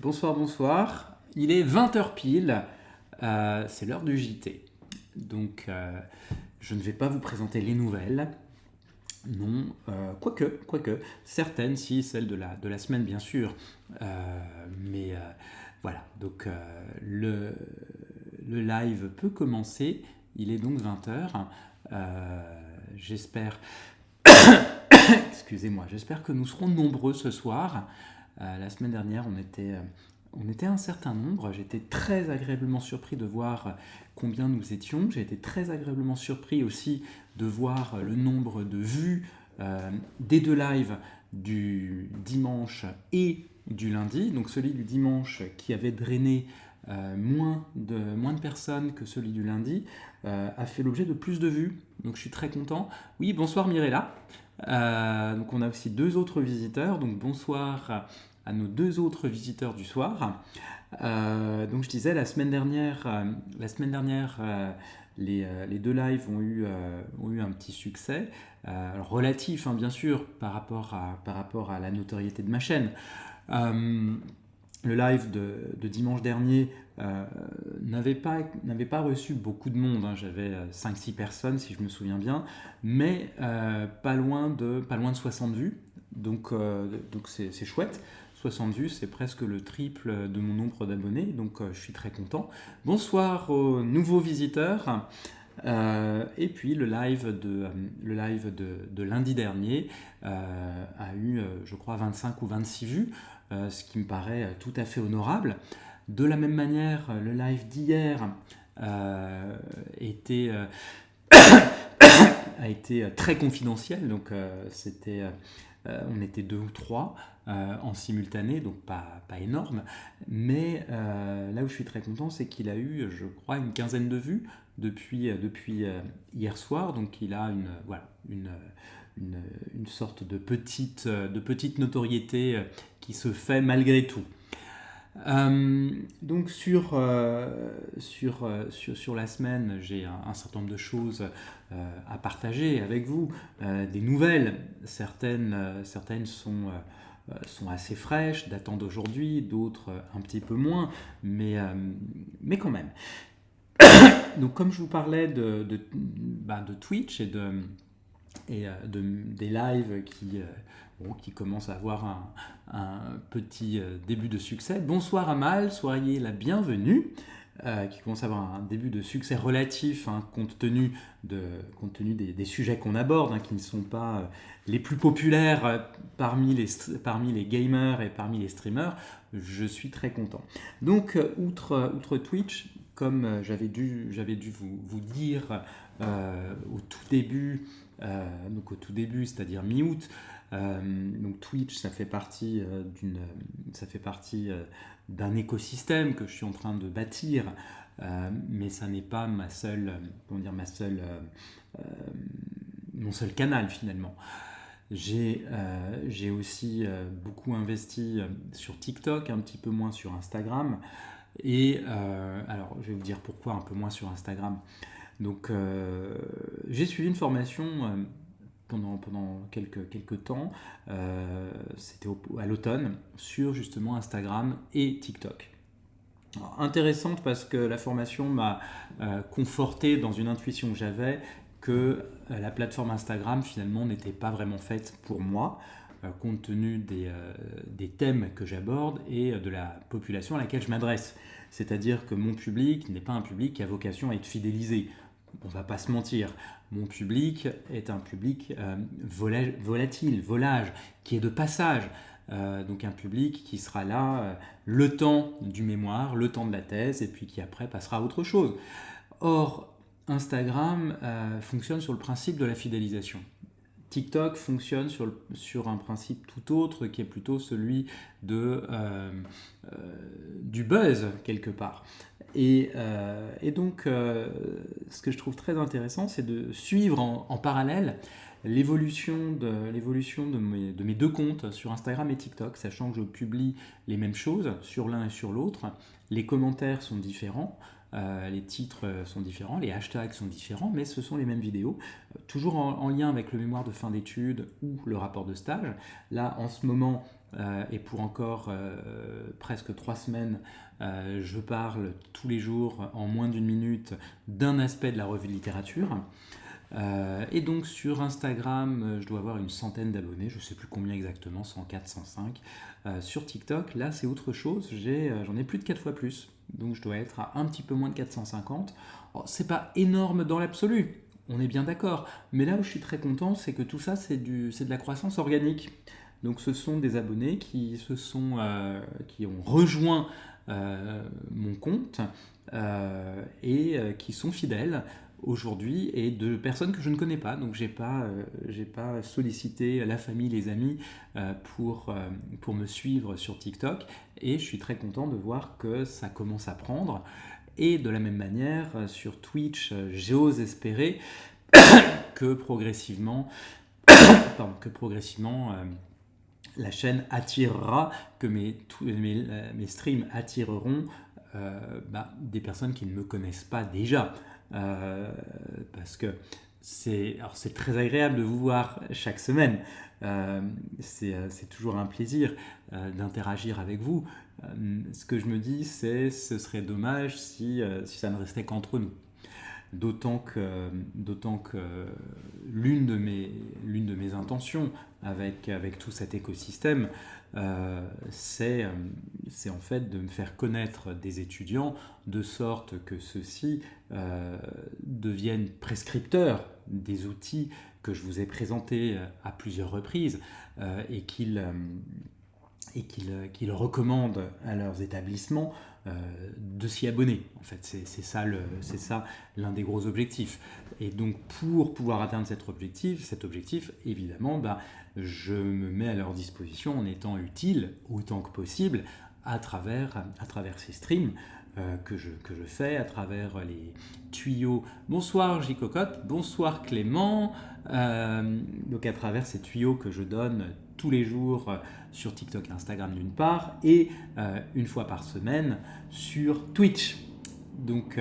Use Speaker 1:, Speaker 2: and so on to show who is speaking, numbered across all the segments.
Speaker 1: Bonsoir, bonsoir. Il est 20h pile, c'est l'heure du JT. Donc, je ne vais pas vous présenter les nouvelles. Non, quoique, certaines, si, celles de la semaine, bien sûr. Mais voilà, donc le live peut commencer. Il est donc 20h. J'espère, excusez-moi, j'espère que nous serons nombreux ce soir. La semaine dernière, on était un certain nombre. J'étais très agréablement surpris de voir combien nous étions. J'ai été très agréablement surpris aussi de voir le nombre de vues des deux lives du dimanche et du lundi. Donc celui du dimanche qui avait drainé moins de personnes que celui du lundi a fait l'objet de plus de vues. Donc je suis très content. Oui, bonsoir Mirella. Donc on a aussi deux autres visiteurs. Donc bonsoir à nos deux autres visiteurs du soir. Donc je disais, la semaine dernière, les deux lives ont eu un petit succès, relatif hein, bien sûr par rapport à la notoriété de ma chaîne. Le live de dimanche dernier n'avait pas reçu beaucoup de monde, hein. J'avais 5-6 personnes si je me souviens bien, mais pas loin de 60 vues, donc c'est chouette. 60 vues, c'est presque le triple de mon nombre d'abonnés, donc je suis très content. Bonsoir aux nouveaux visiteurs. Et puis le live de lundi dernier a eu, je crois, 25 ou 26 vues, ce qui me paraît tout à fait honorable. De la même manière, le live d'hier était, a été très confidentiel, donc on était deux ou trois en simultané, donc pas énorme, mais là où je suis très content, c'est qu'il a eu, je crois, une quinzaine de vues depuis hier soir, donc il a une sorte de petite notoriété qui se fait malgré tout. Donc sur la semaine, j'ai un certain nombre de choses à partager avec vous, des nouvelles. Certaines sont assez fraîches, datant d'aujourd'hui, d'autres un petit peu moins, mais quand même. Donc comme je vous parlais de Twitch et des lives qui commencent à avoir un petit début de succès. Bonsoir Amal, soyez la bienvenue, qui commence à avoir un début de succès relatif, hein, compte tenu des sujets qu'on aborde, hein, qui ne sont pas les plus populaires parmi les gamers et parmi les streamers. Je suis très content. Donc outre Twitch, comme j'avais dû vous dire au tout début, c'est-à-dire mi-août, donc Twitch, ça fait partie d'un écosystème que je suis en train de bâtir, mais ça n'est pas mon seul canal finalement. J'ai aussi beaucoup investi sur TikTok, un petit peu moins sur Instagram. Et alors, je vais vous dire pourquoi un peu moins sur Instagram. Donc, j'ai suivi une formation pendant quelques temps, c'était à l'automne, sur justement Instagram et TikTok. Alors, intéressante parce que la formation m'a conforté dans une intuition que j'avais que la plateforme Instagram finalement n'était pas vraiment faite pour moi, compte tenu des thèmes que j'aborde et de la population à laquelle je m'adresse. C'est-à-dire que mon public n'est pas un public qui a vocation à être fidélisé. On ne va pas se mentir, mon public est un public volatile, volage, qui est de passage. Donc un public qui sera là le temps du mémoire, le temps de la thèse, et puis qui après passera à autre chose. Or, Instagram fonctionne sur le principe de la fidélisation. TikTok fonctionne sur un principe tout autre, qui est plutôt celui du buzz, quelque part. Et donc, ce que je trouve très intéressant, c'est de suivre en parallèle l'évolution de mes deux comptes sur Instagram et TikTok, sachant que je publie les mêmes choses sur l'un et sur l'autre. Les commentaires sont différents, les titres sont différents, les hashtags sont différents, mais ce sont les mêmes vidéos, toujours en lien avec le mémoire de fin d'études ou le rapport de stage. Là, en ce moment, et pour encore presque 3 semaines, je parle tous les jours en moins d'1 minute d'un aspect de la revue de littérature. Et donc sur Instagram, je dois avoir une centaine d'abonnés, je ne sais plus combien exactement, 104, 105. Sur TikTok, là c'est autre chose, j'en ai plus de 4 fois plus, donc je dois être à un petit peu moins de 450. Alors, c'est pas énorme dans l'absolu, on est bien d'accord, mais là où je suis très content, c'est que tout ça c'est de la croissance organique. Donc ce sont des abonnés qui ont rejoint mon compte et qui sont fidèles aujourd'hui, et de personnes que je ne connais pas. Donc j'ai pas sollicité la famille, les amis pour me suivre sur TikTok, et je suis très content de voir que ça commence à prendre. Et de la même manière, sur Twitch, j'ose espérer que progressivement, la chaîne attirera, que mes streams attireront des personnes qui ne me connaissent pas déjà. Parce que c'est très agréable de vous voir chaque semaine. C'est toujours un plaisir d'interagir avec vous. Ce que je me dis, ce serait dommage si ça ne restait qu'entre nous. D'autant que l'une de mes intentions avec tout cet écosystème, c'est en fait de me faire connaître des étudiants, de sorte que ceux-ci deviennent prescripteurs des outils que je vous ai présentés à plusieurs reprises, et qu'ils recommandent à leurs établissements de s'y abonner. En fait, c'est ça l'un des gros objectifs. Et donc, pour pouvoir atteindre cet objectif, évidemment, je me mets à leur disposition en étant utile autant que possible à travers ces streams que je fais, à travers les tuyaux. Bonsoir J Cocotte, bonsoir Clément. Donc à travers ces tuyaux que je donne tous les jours sur TikTok et Instagram d'une part, et une fois par semaine sur Twitch. Donc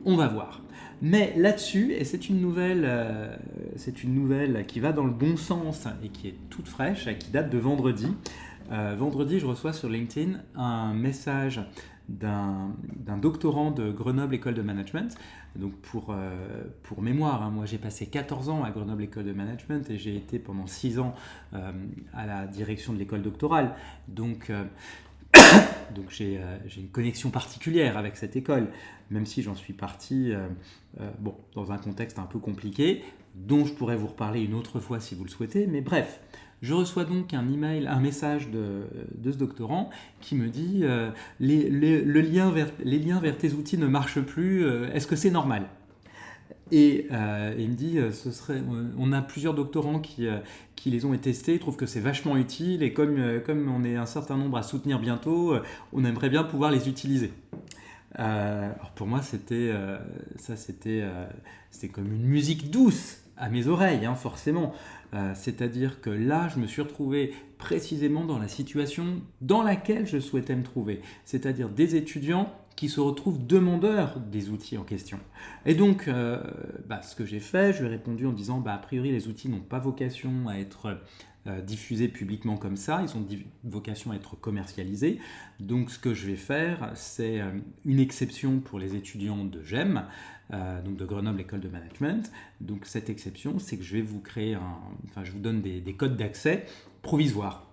Speaker 1: on va voir. Mais là-dessus, et c'est une nouvelle qui va dans le bon sens et qui est toute fraîche, qui date de vendredi. Vendredi, je reçois sur LinkedIn un message d'un doctorant de Grenoble École de Management. Donc pour mémoire, moi j'ai passé 14 ans à Grenoble École de Management, et j'ai été pendant 6 ans à la direction de l'école doctorale. Donc j'ai une connexion particulière avec cette école, même si j'en suis parti dans un contexte un peu compliqué, dont je pourrais vous reparler une autre fois si vous le souhaitez. Mais bref, je reçois donc un message de ce doctorant qui me dit les liens vers tes outils ne marchent plus, est-ce que c'est normal ? Et il me dit, on a plusieurs doctorants qui les ont testés, trouvent que c'est vachement utile, et comme on est un certain nombre à soutenir bientôt, on aimerait bien pouvoir les utiliser. Alors pour moi, c'était comme une musique douce à mes oreilles, forcément. C'est-à-dire que là, je me suis retrouvé précisément dans la situation dans laquelle je souhaitais me trouver, c'est-à-dire des étudiants qui se retrouvent demandeurs des outils en question. Et donc, ce que j'ai fait, je lui ai répondu en disant a priori, les outils n'ont pas vocation à être diffusés publiquement comme ça, ils ont vocation à être commercialisés. Donc, ce que je vais faire, c'est une exception pour les étudiants de GEM, donc de Grenoble École de Management. Donc, cette exception, c'est que je vais vous créer je vous donne des codes d'accès provisoires.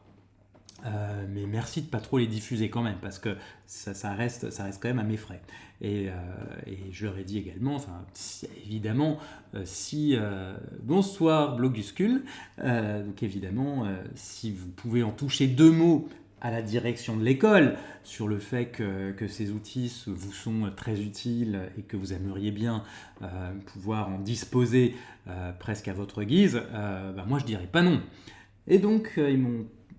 Speaker 1: Mais merci de pas trop les diffuser quand même, parce que ça reste quand même à mes frais. Et je leur ai dit également, évidemment, bonsoir Bloguscule, donc évidemment, si vous pouvez en toucher 2 mots à la direction de l'école sur le fait que ces outils vous sont très utiles et que vous aimeriez bien pouvoir en disposer presque à votre guise, moi je dirais pas non. Et donc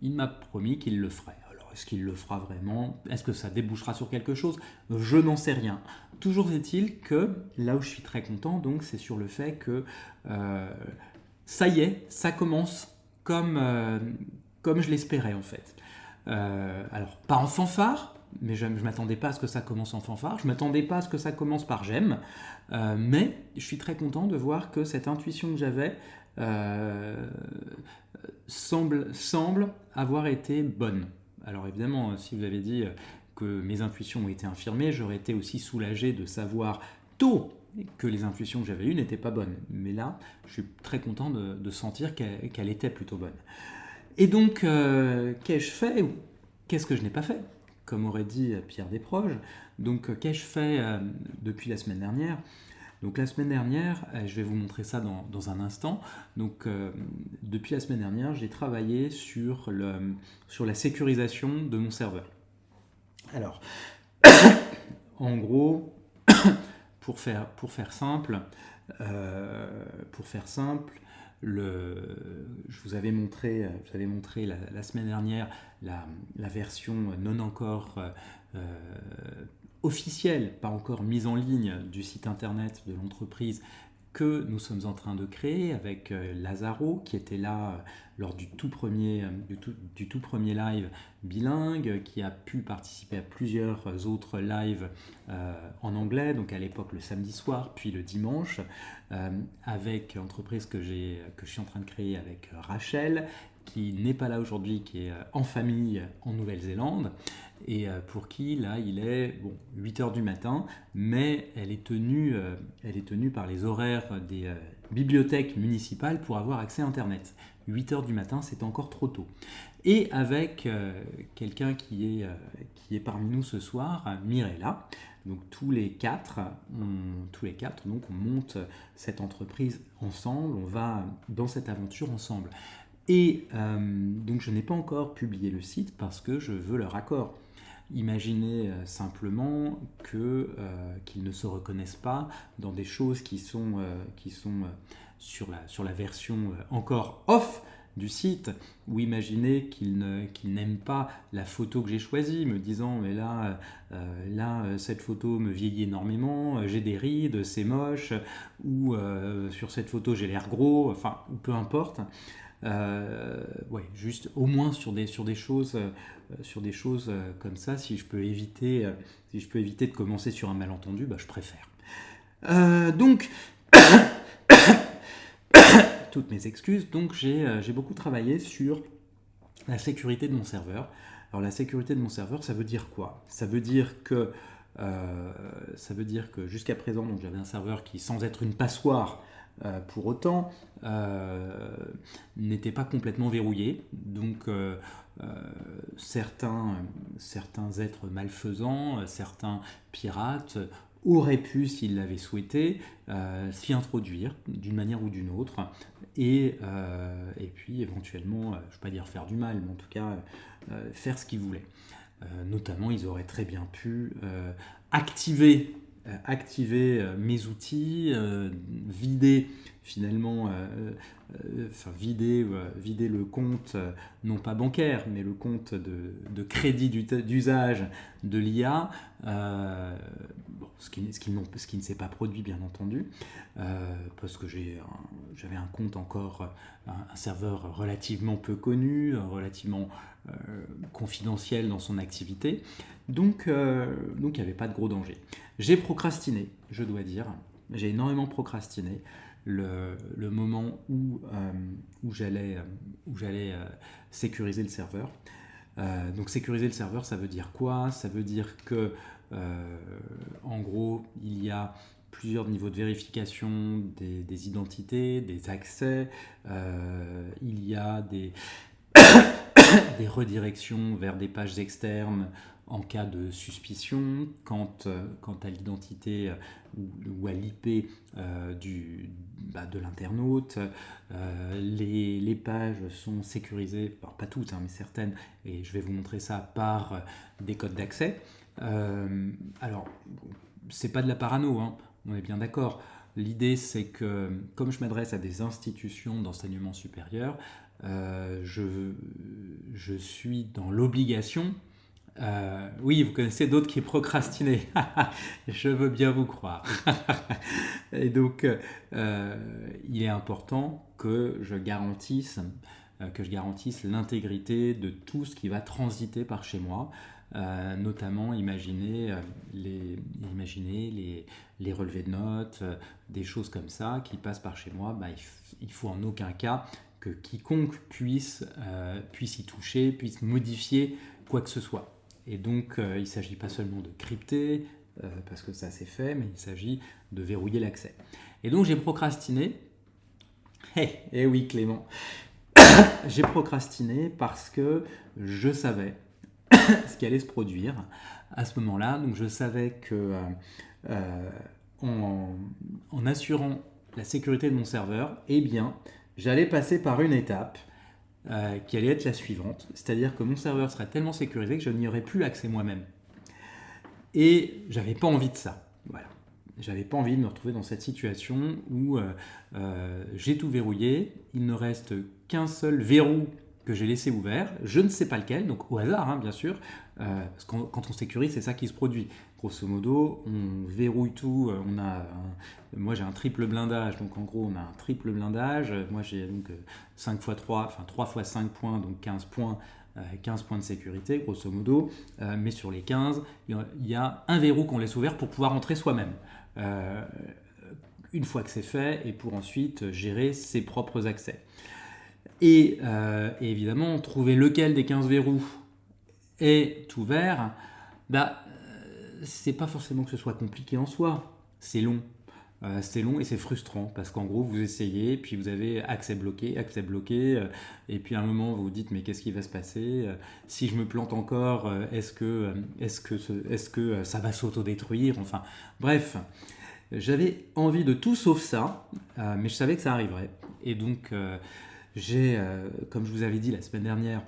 Speaker 1: il m'a promis qu'il le ferait. Alors, est-ce qu'il le fera vraiment ? Est-ce que ça débouchera sur quelque chose ? Je n'en sais rien. Toujours est-il que là où je suis très content, donc, c'est sur le fait que ça y est, ça commence comme je l'espérais en fait. Alors, pas en fanfare, mais je ne m'attendais pas à ce que ça commence en fanfare. Je ne m'attendais pas à ce que ça commence par j'aime. Mais je suis très content de voir que cette intuition que j'avais semble avoir été bonne. Alors évidemment, si vous avez dit que mes intuitions ont été infirmées, j'aurais été aussi soulagé de savoir tôt que les intuitions que j'avais eues n'étaient pas bonnes. Mais là, je suis très content de sentir qu'elle était plutôt bonne. Et donc, qu'ai-je fait ou qu'est-ce que je n'ai pas fait? Comme aurait dit Pierre Desproges. Donc, qu'ai-je fait depuis la semaine dernière? Donc la semaine dernière, je vais vous montrer ça dans un instant. Donc depuis la semaine dernière, j'ai travaillé sur la sécurisation de mon serveur. Alors, en gros, pour faire simple, je vous avais montré la semaine dernière la version non encore officielle, pas encore mise en ligne du site internet de l'entreprise que nous sommes en train de créer avec Lazaro qui était là lors du tout premier live bilingue, qui a pu participer à plusieurs autres lives en anglais, donc à l'époque le samedi soir puis le dimanche, avec l'entreprise que je suis en train de créer avec Rachel, qui n'est pas là aujourd'hui, qui est en famille en Nouvelle-Zélande, et pour qui, là, il est 8h du matin, mais elle est tenue par les horaires des bibliothèques municipales pour avoir accès à Internet. 8h du matin, c'est encore trop tôt. Et avec quelqu'un qui est parmi nous ce soir, Mirella, donc tous les quatre, donc on monte cette entreprise ensemble, on va dans cette aventure ensemble. Et donc je n'ai pas encore publié le site parce que je veux leur accord. Imaginez simplement qu'ils ne se reconnaissent pas dans des choses qui sont sur la version encore off du site, ou imaginez qu'ils n'aiment pas la photo que j'ai choisie, me disant mais là cette photo me vieillit énormément, j'ai des rides, c'est moche, ou sur cette photo j'ai l'air gros, enfin peu importe. Juste au moins sur des choses comme ça, si je peux éviter de commencer sur un malentendu, je préfère. Donc toutes mes excuses. Donc j'ai beaucoup travaillé sur la sécurité de mon serveur. Alors la sécurité de mon serveur, ça veut dire quoi? Ça veut dire que jusqu'à présent, donc j'avais un serveur qui, sans être une passoire pour autant, n'était pas complètement verrouillé. Donc certains êtres malfaisants, certains pirates auraient pu, s'ils l'avaient souhaité, s'y introduire d'une manière ou d'une autre, et puis éventuellement, je ne vais pas dire faire du mal, mais en tout cas faire ce qu'ils voulaient. Notamment, ils auraient très bien pu activer mes outils, vider finalement, vider le compte, non pas bancaire, mais le compte de crédit d'usage de l'IA, ce qui ne s'est pas produit bien entendu, parce que j'avais un compte encore, un serveur relativement peu connu, relativement confidentiel dans son activité, donc il n'y avait pas de gros danger. J'ai procrastiné, je dois dire, j'ai énormément procrastiné le moment où j'allais sécuriser le serveur. Donc sécuriser le serveur, ça veut dire quoi? Ça veut dire que en gros, il y a plusieurs niveaux de vérification des identités, des accès, il y a des redirections vers des pages externes en cas de suspicion, quant à l'identité ou à l'IP de l'internaute. Les pages sont sécurisées, pas toutes, mais certaines, et je vais vous montrer ça, par des codes d'accès. Alors, c'est pas de la parano, on est bien d'accord. L'idée, c'est que, comme je m'adresse à des institutions d'enseignement supérieur, je suis dans l'obligation. Oui, vous connaissez d'autres qui procrastinaient. Je veux bien vous croire. Et donc, il est important que je garantisse l'intégrité de tout ce qui va transiter par chez moi. Notamment imaginez les relevés de notes, des choses comme ça qui passent par chez moi. Il faut en aucun cas que quiconque puisse y toucher, puisse modifier quoi que ce soit. Et donc, il ne s'agit pas seulement de crypter, parce que ça c'est fait, mais il s'agit de verrouiller l'accès. Et donc, j'ai procrastiné. Eh oui, Clément. J'ai procrastiné parce que je savais ce qui allait se produire à ce moment-là. Donc, je savais que en assurant la sécurité de mon serveur, eh bien, j'allais passer par une étape qui allait être la suivante, c'est-à-dire que mon serveur serait tellement sécurisé que je n'y aurais plus accès moi-même. Et j'avais pas envie de ça. Voilà. J'avais pas envie de me retrouver dans cette situation où j'ai tout verrouillé, il ne reste qu'un seul verrou que j'ai laissé ouvert, je ne sais pas lequel, donc au hasard, hein, bien sûr, parce que quand on sécurise, c'est ça qui se produit. Grosso modo, on verrouille tout, moi j'ai un triple blindage, donc en gros on a un triple blindage, moi j'ai donc 5 x 3, enfin 3 x 5 points, donc 15 points, 15 points de sécurité, grosso modo, mais sur les 15, il y a un verrou qu'on laisse ouvert pour pouvoir entrer soi-même. Une fois que c'est fait, et pour ensuite gérer ses propres accès. Et évidemment, trouver lequel des 15 verrous est ouvert, c'est pas forcément que ce soit compliqué en soi, c'est long. C'est long et c'est frustrant parce qu'en gros vous essayez, puis vous avez accès bloqué, et puis à un moment vous vous dites mais qu'est-ce qui va se passer, si je me plante encore, est-ce que ça va s'autodétruire, enfin bref, j'avais envie de tout sauf ça, mais je savais que ça arriverait. Et donc comme je vous avais dit la semaine dernière,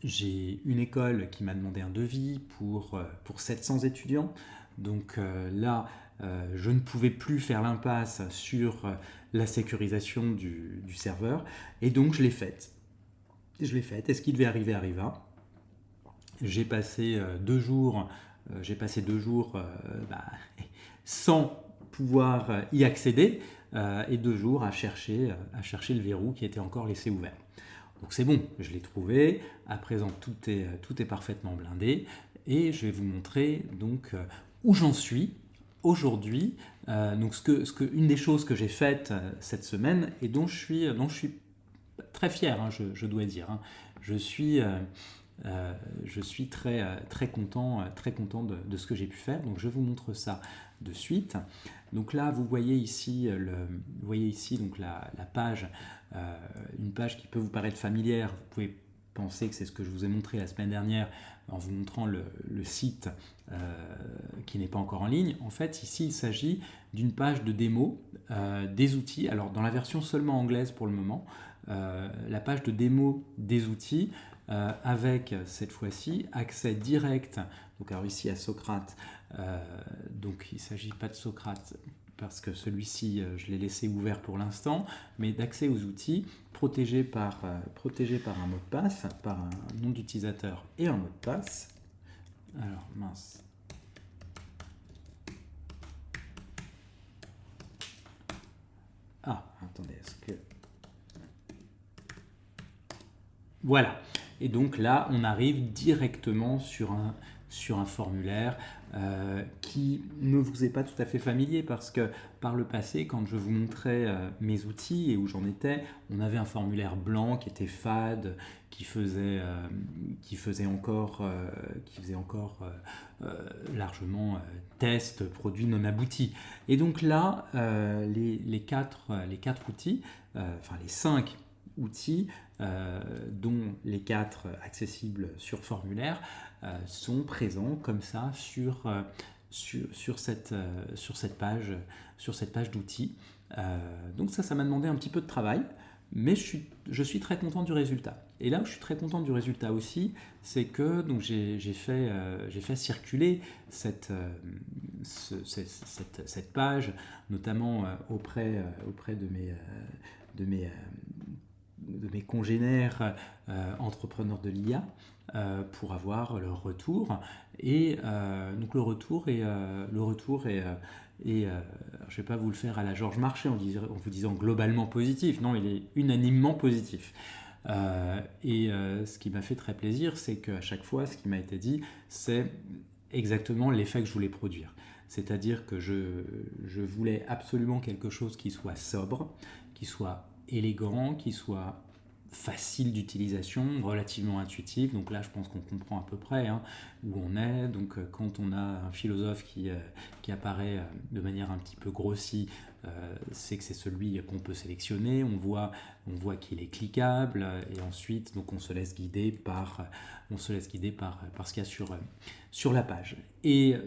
Speaker 1: j'ai une école qui m'a demandé un devis pour 700 étudiants. Donc là, je ne pouvais plus faire l'impasse sur la sécurisation du serveur. Et donc, je l'ai faite. Et ce qui devait arriver arriva. J'ai passé 2 jours, sans pouvoir y accéder et 2 jours à chercher le verrou qui était encore laissé ouvert. Donc c'est bon, je l'ai trouvé. À présent, tout est parfaitement blindé. Et je vais vous montrer donc où j'en suis aujourd'hui. Donc une des choses que j'ai faites cette semaine et dont je suis très fier, hein, je dois dire. Hein. Je suis très content de ce que j'ai pu faire. Donc je vous montre ça de suite. Donc là, vous voyez ici donc la page, une page qui peut vous paraître familière. Vous pouvez penser que c'est ce que je vous ai montré la semaine dernière en vous montrant le site qui n'est pas encore en ligne. En fait, ici, il s'agit d'une page de démo des outils. Alors, dans la version seulement anglaise pour le moment, la page de démo des outils avec cette fois-ci accès direct. Donc, alors ici à Socrate, donc il ne s'agit pas de Socrate parce que celui-ci, je l'ai laissé ouvert pour l'instant, mais d'accès aux outils protégé par un mot de passe, par un nom d'utilisateur et un mot de passe. Alors, mince. Ah, attendez, est-ce que... Voilà. Et donc là, on arrive directement sur un formulaire qui ne vous est pas tout à fait familier parce que par le passé, quand je vous montrais mes outils et où j'en étais, on avait un formulaire blanc qui était fade, qui faisait encore largement test, produit non abouti. Et donc là, les quatre outils, enfin les 5 outils, dont les 4 accessibles sur formulaire, sont présents comme ça sur cette page d'outils. Donc ça m'a demandé un petit peu de travail, mais je suis très content du résultat. Et là où je suis très content du résultat aussi, c'est que donc j'ai fait circuler cette page, notamment auprès de mes congénères entrepreneurs de l'IA pour avoir leur retour. Et donc le retour est je ne vais pas vous le faire à la Georges Marchais en vous disant globalement positif, non, il est unanimement positif. Ce qui m'a fait très plaisir, c'est qu'à chaque fois, ce qui m'a été dit, c'est exactement l'effet que je voulais produire. C'est-à-dire que je voulais absolument quelque chose qui soit sobre, qui soit élégant, qui soit facile d'utilisation, relativement intuitif. Donc là, je pense qu'on comprend à peu près où on est. Donc quand on a un philosophe qui apparaît de manière un petit peu grossie, c'est que c'est celui qu'on peut sélectionner. On voit qu'il est cliquable et ensuite donc on se laisse guider par ce qu'il y a sur la page. Et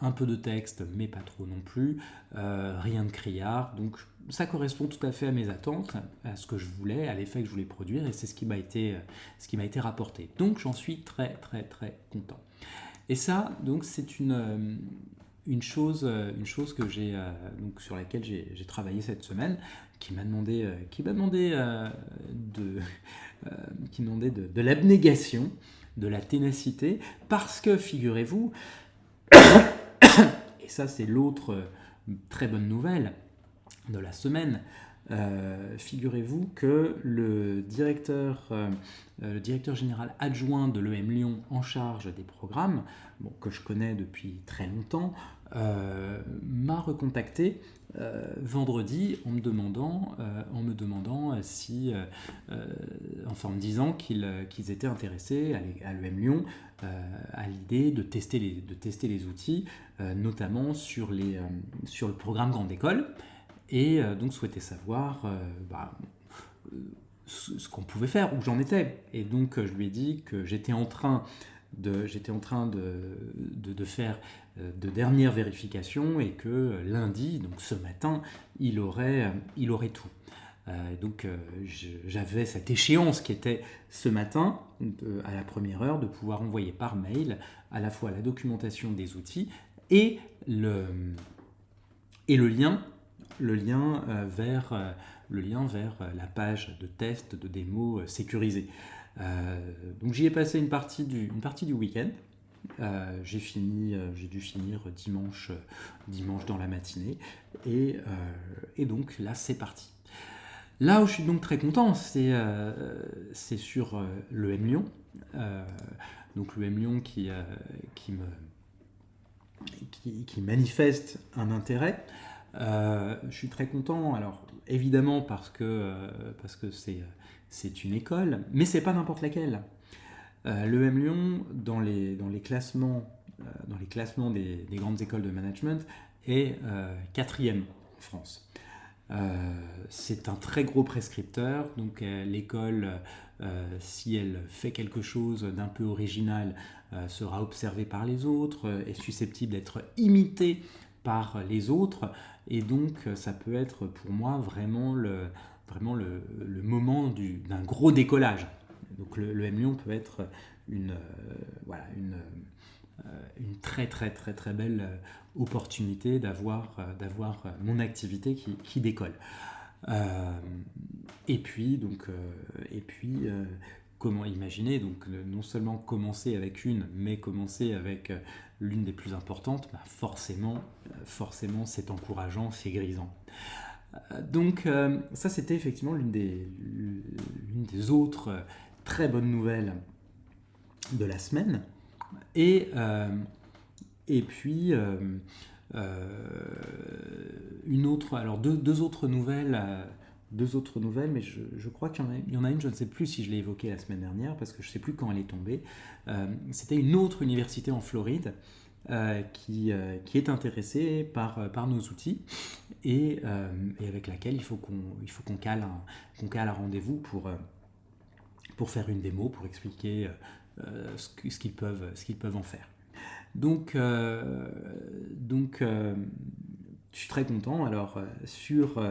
Speaker 1: un peu de texte, mais pas trop non plus, rien de criard, donc ça correspond tout à fait à mes attentes, à ce que je voulais, à l'effet que je voulais produire, et c'est ce qui m'a été rapporté. Donc j'en suis très très très content. Et ça, donc c'est une chose que sur laquelle j'ai travaillé cette semaine, qui m'a demandé de l'abnégation, de la ténacité, parce que figurez-vous, et ça c'est l'autre très bonne nouvelle de la semaine, figurez-vous que le directeur général adjoint de l'EM Lyon en charge des programmes, que je connais depuis très longtemps, m'a recontacté vendredi en me demandant en me disant qu'ils étaient intéressés à l'EM Lyon à l'idée de tester les outils, notamment sur le programme Grande École, et donc souhaitait savoir ce qu'on pouvait faire, où j'en étais. Et donc je lui ai dit que j'étais en train de faire de dernières vérifications et que lundi, donc ce matin, il aurait tout. Donc j'avais cette échéance qui était ce matin, à la première heure, de pouvoir envoyer par mail à la fois la documentation des outils et le lien vers la page de test de démo sécurisée. Donc j'y ai passé une partie du week-end. J'ai dû finir dimanche dans la matinée, et donc là c'est parti. Là où je suis donc très content, c'est sur l'EM Lyon. Donc l'EM Lyon qui manifeste un intérêt. Je suis très content, alors évidemment parce que c'est une école, mais c'est pas n'importe laquelle. L'EM Lyon, dans les classements des grandes écoles de management, est 4e en France. C'est un très gros prescripteur, donc l'école, si elle fait quelque chose d'un peu original, sera observée par les autres, est susceptible d'être imitée par les autres, et donc ça peut être pour moi vraiment le moment d'un gros décollage. Donc l'EM Lyon peut être une très très très très belle opportunité d'avoir mon activité qui décolle. Et puis comment imaginer, donc non seulement commencer avec une, mais commencer avec l'une des plus importantes, forcément c'est encourageant, c'est grisant. Donc ça c'était effectivement l'une des autres très bonnes nouvelles de la semaine. Et puis une autre, alors deux autres nouvelles, mais je crois qu'il y en a une, je ne sais plus si je l'ai évoquée la semaine dernière, parce que je ne sais plus quand elle est tombée. C'était une autre université en Floride qui est intéressée par nos outils, et avec laquelle il faut qu'on cale un rendez-vous pour faire une démo, pour expliquer ce qu'ils peuvent en faire. Donc je suis très content. Alors sur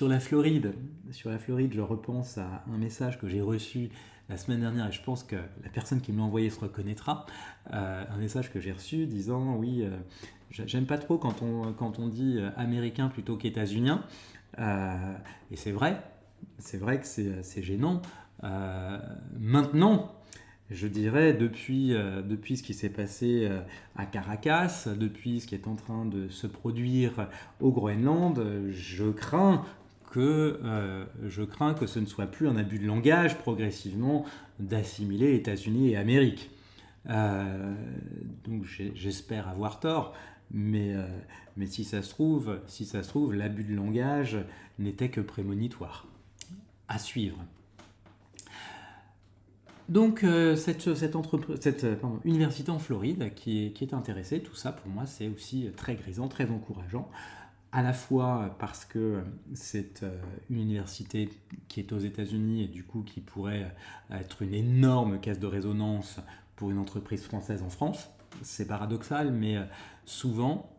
Speaker 1: la Floride, je repense à un message que j'ai reçu la semaine dernière, et je pense que la personne qui me l'a envoyé se reconnaîtra. Un message que j'ai reçu disant oui, j'aime pas trop quand on dit américain plutôt qu'états-unien, et c'est vrai que c'est gênant. Maintenant, je dirais, depuis ce qui s'est passé à Caracas, depuis ce qui est en train de se produire au Groenland, je crains que ce ne soit plus un abus de langage progressivement d'assimiler États-Unis et Amérique. Donc j'espère avoir tort, mais si ça se trouve, l'abus de langage n'était que prémonitoire. à suivre. Donc cette université en Floride qui est intéressée, tout ça pour moi c'est aussi très grisant, très encourageant, à la fois parce que c'est une université qui est aux États-Unis et du coup qui pourrait être une énorme caisse de résonance pour une entreprise française en France. C'est paradoxal, mais souvent,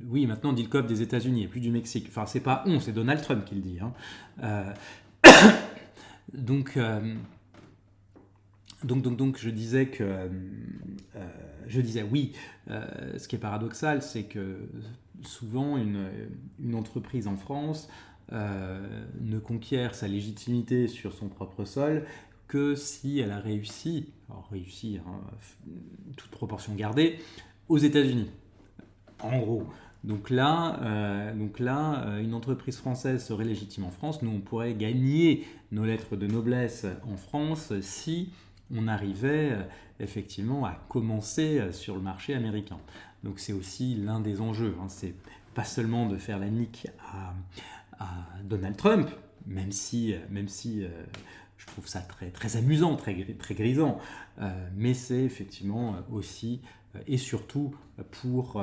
Speaker 1: oui, maintenant on dit le COP des États-Unis et plus du Mexique. Enfin, c'est pas on, c'est Donald Trump qui le dit. Hein. Euh, donc, donc, je disais oui. Ce qui est paradoxal, c'est que souvent une entreprise en France ne conquiert sa légitimité sur son propre sol que si elle a réussi, alors réussi, hein, toute proportion gardée, aux États-Unis. En gros. Donc là, une entreprise française serait légitime en France. Nous, on pourrait gagner nos lettres de noblesse en France si on arrivait effectivement à commencer sur le marché américain. Donc c'est aussi l'un des enjeux. Hein. C'est pas seulement de faire la nique à Donald Trump, même si je trouve ça très, très amusant, très, très grisant, mais c'est effectivement aussi et surtout pour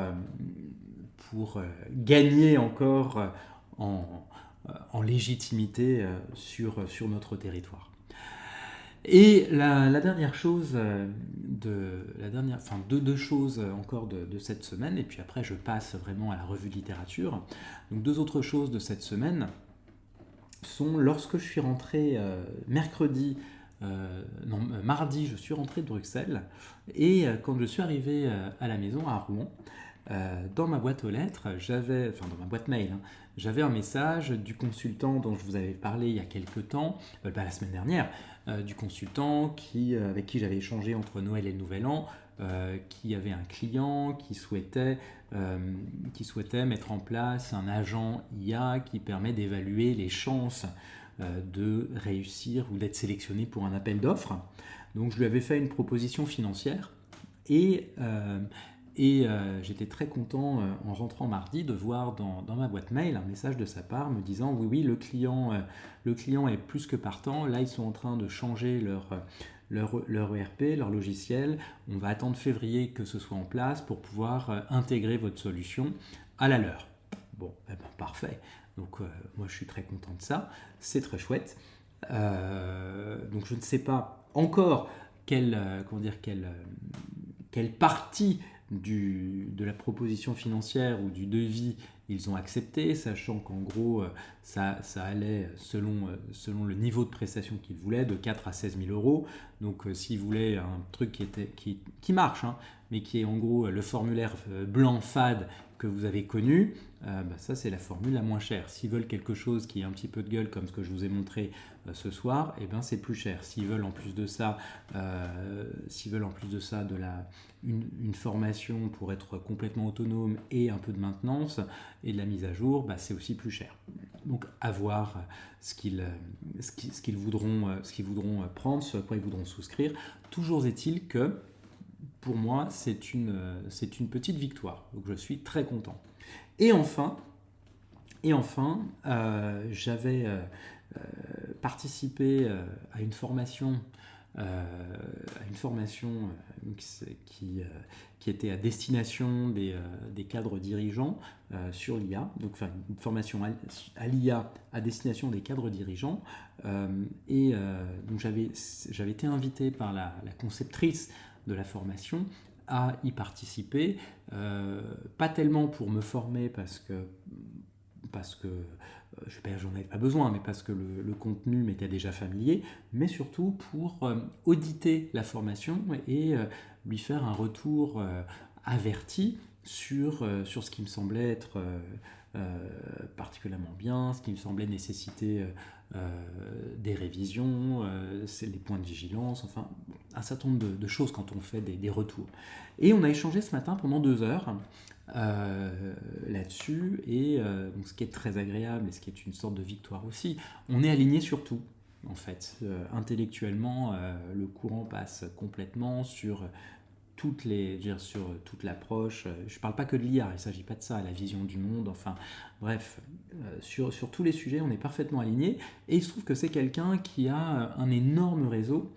Speaker 1: gagner encore en légitimité sur notre territoire. Et la dernière chose, deux choses encore de cette semaine, et puis après je passe vraiment à la revue de littérature. Donc deux autres choses de cette semaine sont lorsque je suis rentré mardi, je suis rentré de Bruxelles, et quand je suis arrivé à la maison à Rouen, dans ma boîte aux lettres, dans ma boîte mail, hein, j'avais un message du consultant dont je vous avais parlé il y a quelques temps, la semaine dernière, du consultant avec qui j'avais échangé entre Noël et le Nouvel An, qui avait un client qui souhaitait mettre en place un agent IA qui permet d'évaluer les chances de réussir ou d'être sélectionné pour un appel d'offres. Donc je lui avais fait une proposition financière et j'étais très content en rentrant mardi de voir dans ma boîte mail un message de sa part me disant oui, le client est plus que partant, là ils sont en train de changer leur ERP, leur logiciel, on va attendre février que ce soit en place pour pouvoir intégrer votre solution à la leur. Bon, parfait, donc moi je suis très content de ça, c'est très chouette. Donc je ne sais pas encore quelle partie de la proposition financière ou du devis ils ont accepté, sachant qu'en gros ça allait selon le niveau de prestation qu'ils voulaient, de 4 à 16 000 euros. Donc s'ils voulaient un truc qui marche, hein, mais qui est en gros le formulaire blanc fade que vous avez connu, ça c'est la formule la moins chère. S'ils veulent quelque chose qui a un petit peu de gueule comme ce que je vous ai montré ce soir, c'est plus cher. S'ils veulent en plus de ça, une formation pour être complètement autonome et un peu de maintenance et de la mise à jour, c'est aussi plus cher. Donc à voir ce qu'ils voudront prendre, ce à quoi ils voudront souscrire. Toujours est-il que pour moi, c'est une petite victoire. Donc je suis très content. Et enfin j'avais participé à une formation qui était à destination des cadres dirigeants sur l'IA, donc une formation à l'IA à destination des cadres dirigeants. Donc j'avais été invité par la conceptrice de la formation à y participer, pas tellement pour me former parce que j'en avais pas besoin, mais parce que le contenu m'était déjà familier, mais surtout pour auditer la formation et lui faire un retour averti sur ce qui me semblait être particulièrement bien, ce qui me semblait nécessiter des révisions, les points de vigilance, enfin un certain nombre de choses quand on fait des retours. Et on a échangé ce matin pendant 2 heures là-dessus, et donc ce qui est très agréable et ce qui est une sorte de victoire aussi, on est aligné sur tout. En fait, intellectuellement, le courant passe complètement sur sur toute l'approche. Je ne parle pas que de l'IA, il ne s'agit pas de ça, la vision du monde, enfin bref, sur tous les sujets, on est parfaitement alignés. Et il se trouve que c'est quelqu'un qui a un énorme réseau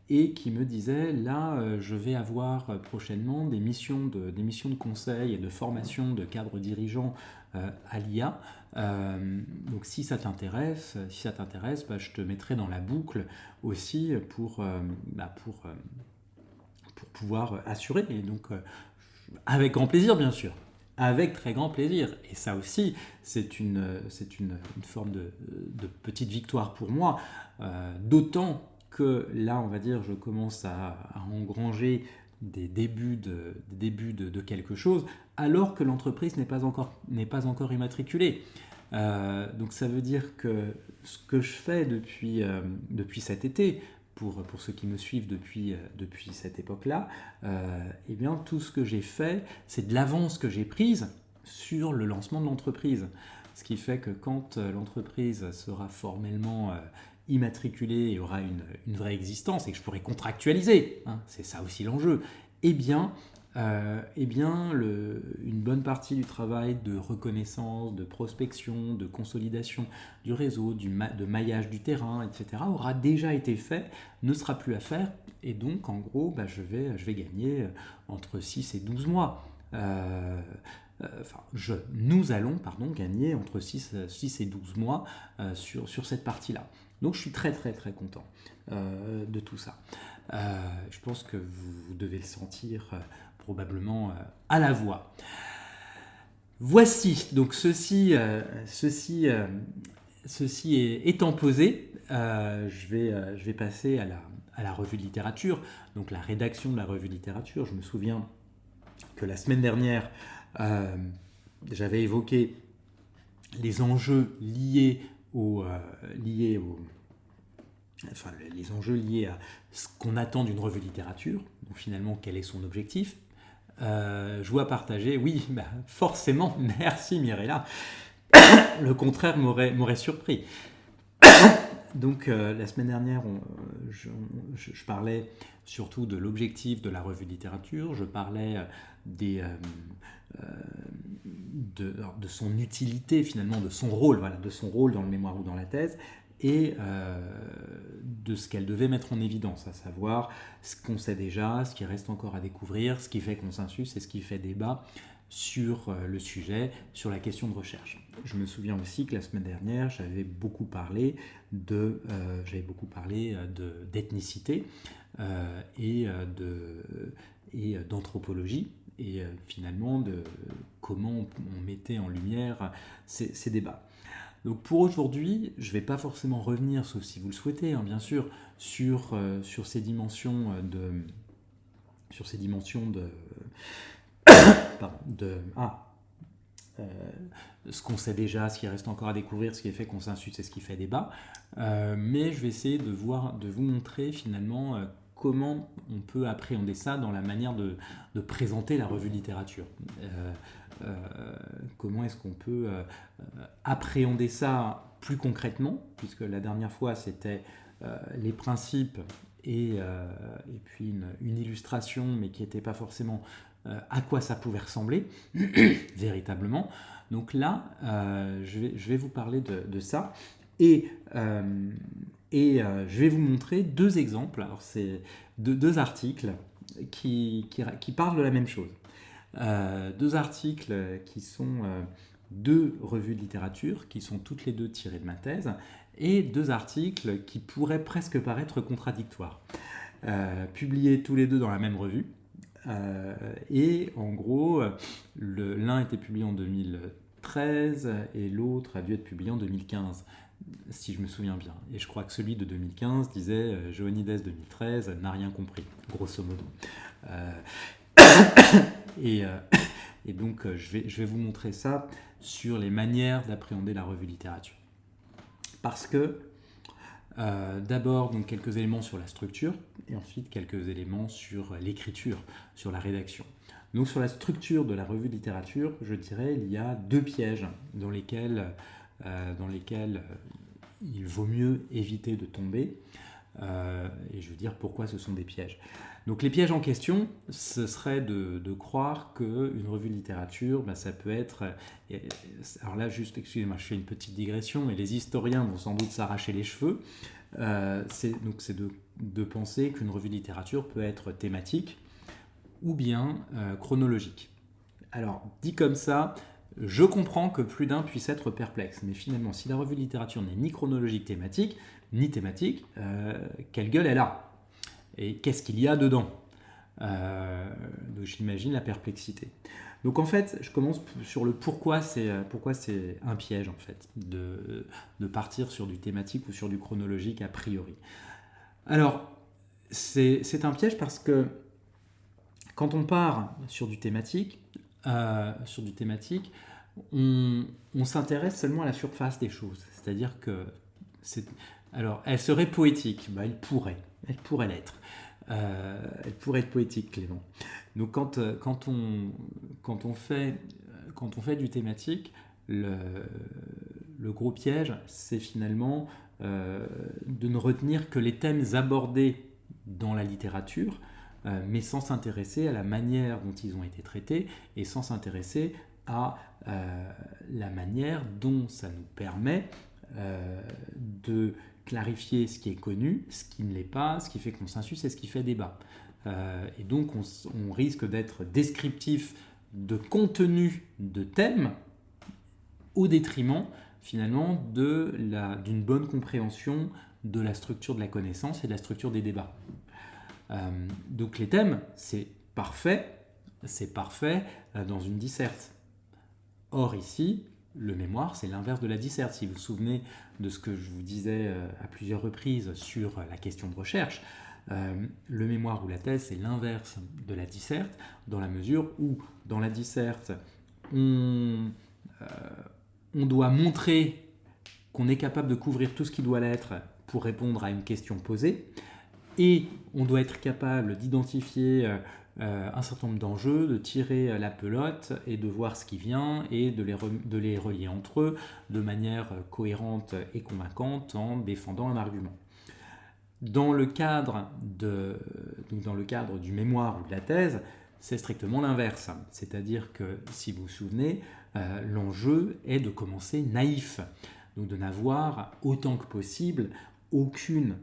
Speaker 1: et qui me disait, là, je vais avoir prochainement des missions de conseil et de formation de cadres dirigeants à l'IA. Donc si ça t'intéresse, bah, je te mettrai dans la boucle aussi pour pouvoir assurer. Et donc, avec grand plaisir, bien sûr. Avec très grand plaisir. Et ça aussi, c'est une forme de petite victoire pour moi. D'autant que là, on va dire, je commence à engranger des débuts de quelque chose, alors que l'entreprise n'est pas encore immatriculée. Donc ça veut dire que ce que je fais depuis cet été, pour ceux qui me suivent depuis cette époque-là, eh bien, tout ce que j'ai fait, c'est de l'avance que j'ai prise sur le lancement de l'entreprise. Ce qui fait que quand l'entreprise sera formellement immatriculée et aura une vraie existence et que je pourrai contractualiser, hein, c'est ça aussi l'enjeu, eh bien, une bonne partie du travail de reconnaissance, de prospection, de consolidation du réseau, de maillage du terrain, etc., aura déjà été fait, ne sera plus à faire, et donc en gros, bah, je vais gagner entre 6 et 12 mois. Nous allons gagner entre 6 et 12 mois sur cette partie-là. Donc je suis très très très content de tout ça. Je pense que vous devez le sentir probablement à la voix. Voici, donc ceci étant posé, je vais passer à la revue de littérature, donc la rédaction de la revue de littérature. Je me souviens que la semaine dernière, j'avais évoqué les enjeux liés les enjeux liés à ce qu'on attend d'une revue de littérature, donc finalement quel est son objectif. Je vois partager, oui, bah, forcément, merci Mirella, le contraire m'aurait surpris. Donc la semaine dernière, je parlais surtout de l'objectif de la revue de littérature, je parlais de son utilité finalement, de son rôle dans le mémoire ou dans la thèse, et de ce qu'elle devait mettre en évidence, à savoir ce qu'on sait déjà, ce qui reste encore à découvrir, ce qui fait consensus et ce qui fait débat sur le sujet, sur la question de recherche. Je me souviens aussi que la semaine dernière, j'avais beaucoup parlé d'ethnicité et d'anthropologie, et finalement de comment on mettait en lumière ces débats. Donc pour aujourd'hui, je ne vais pas forcément revenir, sauf si vous le souhaitez, hein, bien sûr, sur ces dimensions ce qu'on sait déjà, ce qui reste encore à découvrir, ce qui est fait consensus et ce qui fait débat. Mais je vais essayer de vous montrer finalement comment on peut appréhender ça dans la manière de présenter la revue de littérature. Comment est-ce qu'on peut appréhender ça plus concrètement, puisque la dernière fois c'était les principes et puis une illustration, mais qui n'était pas forcément à quoi ça pouvait ressembler véritablement. Donc là, je vais vous parler de ça, et je vais vous montrer deux exemples. Alors c'est deux articles qui parlent de la même chose. Deux articles qui sont deux revues de littérature, qui sont toutes les deux tirées de ma thèse, et deux articles qui pourraient presque paraître contradictoires. Publiés tous les deux dans la même revue. Et en gros, l'un était publié en 2013 et l'autre a dû être publié en 2015, si je me souviens bien. Et je crois que celui de 2015 disait « Johannides 2013 n'a rien compris », grosso modo. Et donc, je vais vous montrer ça sur les manières d'appréhender la revue de littérature. Parce que, d'abord, donc, quelques éléments sur la structure, et ensuite quelques éléments sur l'écriture, sur la rédaction. Donc, sur la structure de la revue de littérature, je dirais il y a deux pièges dans lesquels il vaut mieux éviter de tomber. et je veux dire pourquoi ce sont des pièges. Donc les pièges en question, ce serait de croire qu'une revue de littérature, ça peut être... Alors là, juste, excusez-moi, je fais une petite digression, mais les historiens vont sans doute s'arracher les cheveux. C'est de penser qu'une revue de littérature peut être thématique ou bien chronologique. Alors, dit comme ça, je comprends que plus d'un puisse être perplexe, mais finalement, si la revue de littérature n'est ni chronologique ni thématique, quelle gueule elle a? Et qu'est-ce qu'il y a dedans? Donc j'imagine la perplexité. Donc en fait, je commence sur le pourquoi c'est un piège en fait de partir sur du thématique ou sur du chronologique a priori. Alors c'est un piège parce que quand on part sur du thématique, on s'intéresse seulement à la surface des choses. C'est-à-dire que alors elle serait poétique, elle pourrait l'être. Elle pourrait être poétique, Clément. Donc quand on fait du thématique, le gros piège, c'est finalement de ne retenir que les thèmes abordés dans la littérature, mais sans s'intéresser à la manière dont ils ont été traités et sans s'intéresser à la manière dont ça nous permet de clarifier ce qui est connu, ce qui ne l'est pas, ce qui fait consensus et ce qui fait débat. Et donc on risque d'être descriptif de contenu de thèmes au détriment finalement d'une bonne compréhension de la structure de la connaissance et de la structure des débats. Donc les thèmes, c'est parfait dans une disserte. Or ici, le mémoire, c'est l'inverse de la disserte. Si vous vous souvenez de ce que je vous disais à plusieurs reprises sur la question de recherche, le mémoire ou la thèse, c'est l'inverse de la disserte, dans la mesure où, dans la disserte, on doit montrer qu'on est capable de couvrir tout ce qui doit l'être pour répondre à une question posée, et on doit être capable d'identifier un certain nombre d'enjeux, de tirer la pelote et de voir ce qui vient et de les relier entre eux de manière cohérente et convaincante en défendant un argument. Dans le cadre du mémoire ou de la thèse, c'est strictement l'inverse. C'est-à-dire que, si vous vous souvenez, l'enjeu est de commencer naïf, donc de n'avoir autant que possible aucune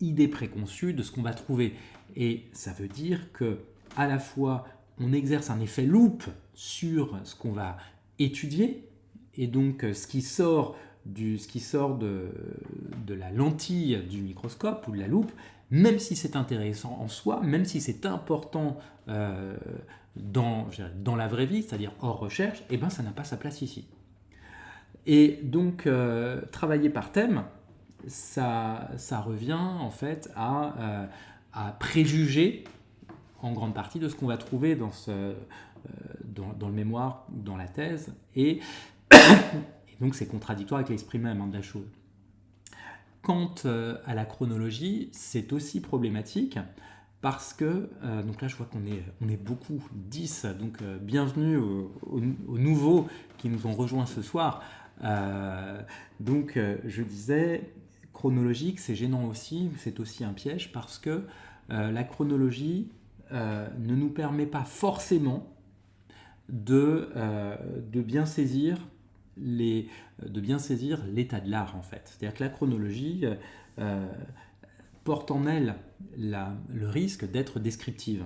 Speaker 1: idée préconçue de ce qu'on va trouver. Et ça veut dire que à la fois on exerce un effet loupe sur ce qu'on va étudier, et donc ce qui sort de la lentille du microscope ou de la loupe, même si c'est intéressant en soi, même si c'est important dans la vraie vie, c'est-à-dire hors recherche, ça n'a pas sa place ici. Et donc travailler par thème, ça revient en fait à préjuger en grande partie de ce qu'on va trouver dans le mémoire ou dans la thèse, et donc c'est contradictoire avec l'esprit même de la chose. Quant à la chronologie, c'est aussi problématique parce que, donc là je vois qu'on est beaucoup, 10, donc bienvenue aux nouveaux qui nous ont rejoints ce soir. Donc je disais, chronologique, c'est gênant aussi, c'est aussi un piège parce que la chronologie ne nous permet pas forcément de bien saisir l'état de l'art en fait. C'est-à-dire que la chronologie porte en elle le risque d'être descriptive.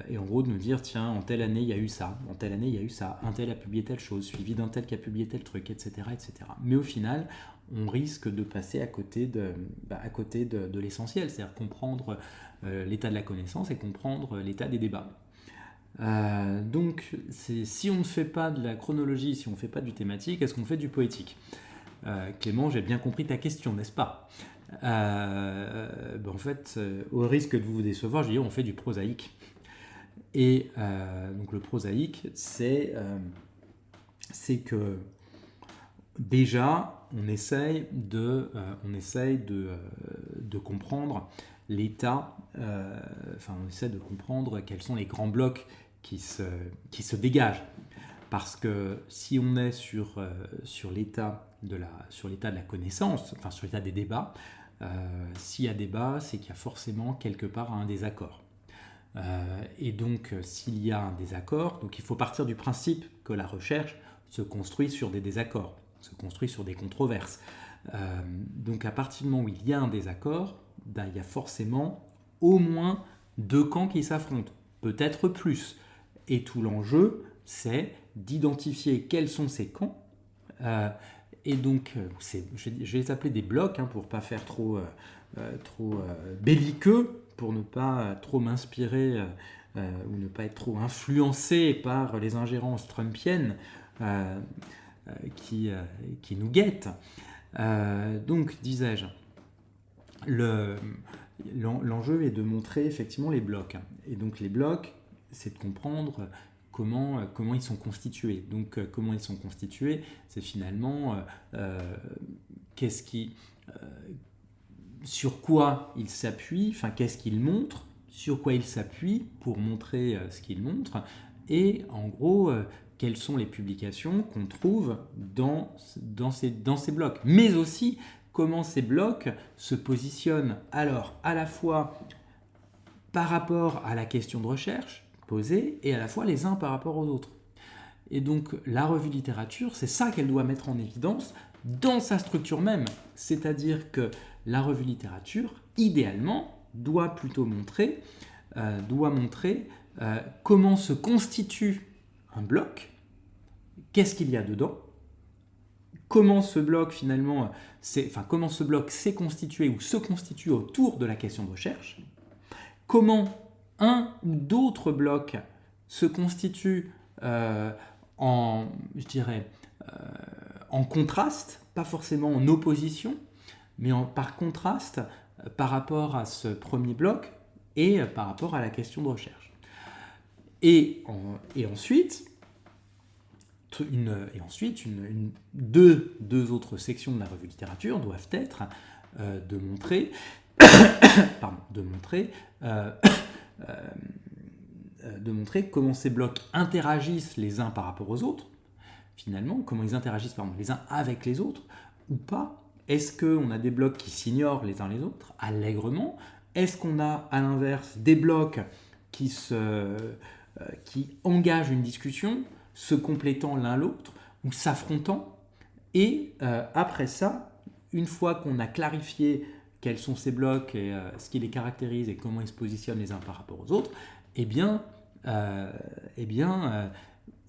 Speaker 1: Et en gros de nous dire, tiens, en telle année il y a eu ça, en telle année il y a eu ça, un tel a publié telle chose, suivi d'un tel qui a publié tel truc, etc. etc. Mais au final, on risque de passer à côté de l'essentiel, c'est-à-dire comprendre l'état de la connaissance et comprendre l'état des débats. Donc, si on ne fait pas de la chronologie, si on ne fait pas du thématique, est-ce qu'on fait du poétique? Clément, j'ai bien compris ta question, n'est-ce pas? En fait, au risque de vous décevoir, je vais dire on fait du prosaïque. Et donc le prosaïque, c'est que déjà, on essaye de comprendre l'état, on essaie de comprendre quels sont les grands blocs qui se dégagent. Parce que si on est sur l'état sur l'état de la connaissance, enfin sur l'état des débats. S'il y a débat, c'est qu'il y a forcément quelque part un désaccord. Et donc, s'il y a un désaccord, donc il faut partir du principe que la recherche se construit sur des désaccords, se construit sur des controverses. Donc, à partir du moment où il y a un désaccord, il y a forcément au moins deux camps qui s'affrontent, peut-être plus. Et tout l'enjeu, c'est d'identifier quels sont ces camps. Et donc, je vais les appeler des blocs, pour ne pas faire trop belliqueux, pour ne pas trop m'inspirer ou ne pas être trop influencé par les ingérences trumpiennes qui nous guettent. Donc, disais-je, l'enjeu est de montrer effectivement les blocs. Et donc, les blocs, c'est de comprendre comment ils sont constitués. Donc, comment ils sont constitués, c'est finalement sur quoi ils s'appuient, enfin qu'est-ce qu'ils montrent, sur quoi ils s'appuient pour montrer ce qu'ils montrent, et en gros, quelles sont les publications qu'on trouve dans ces blocs. Mais aussi, comment ces blocs se positionnent alors à la fois par rapport à la question de recherche posée et à la fois les uns par rapport aux autres. Et donc la revue littérature, c'est ça qu'elle doit mettre en évidence dans sa structure même. C'est-à-dire que la revue littérature, idéalement, doit plutôt montrer comment se constitue un bloc, qu'est-ce qu'il y a dedans, comment ce bloc finalement, comment ce bloc s'est constitué ou se constitue autour de la question de recherche, comment un ou d'autres blocs se constituent en contraste, pas forcément en opposition, mais par contraste par rapport à ce premier bloc et par rapport à la question de recherche. Et ensuite, deux autres sections de la revue littérature doivent être de montrer comment ces blocs interagissent les uns par rapport aux autres, finalement, comment ils interagissent les uns avec les autres, ou pas. Est-ce qu'on a des blocs qui s'ignorent les uns les autres, allègrement? Est-ce qu'on a, à l'inverse, des blocs qui engagent une discussion, se complétant l'un l'autre, ou s'affrontant? Et après ça, une fois qu'on a clarifié quels sont ces blocs, et ce qui les caractérise, et comment ils se positionnent les uns par rapport aux autres,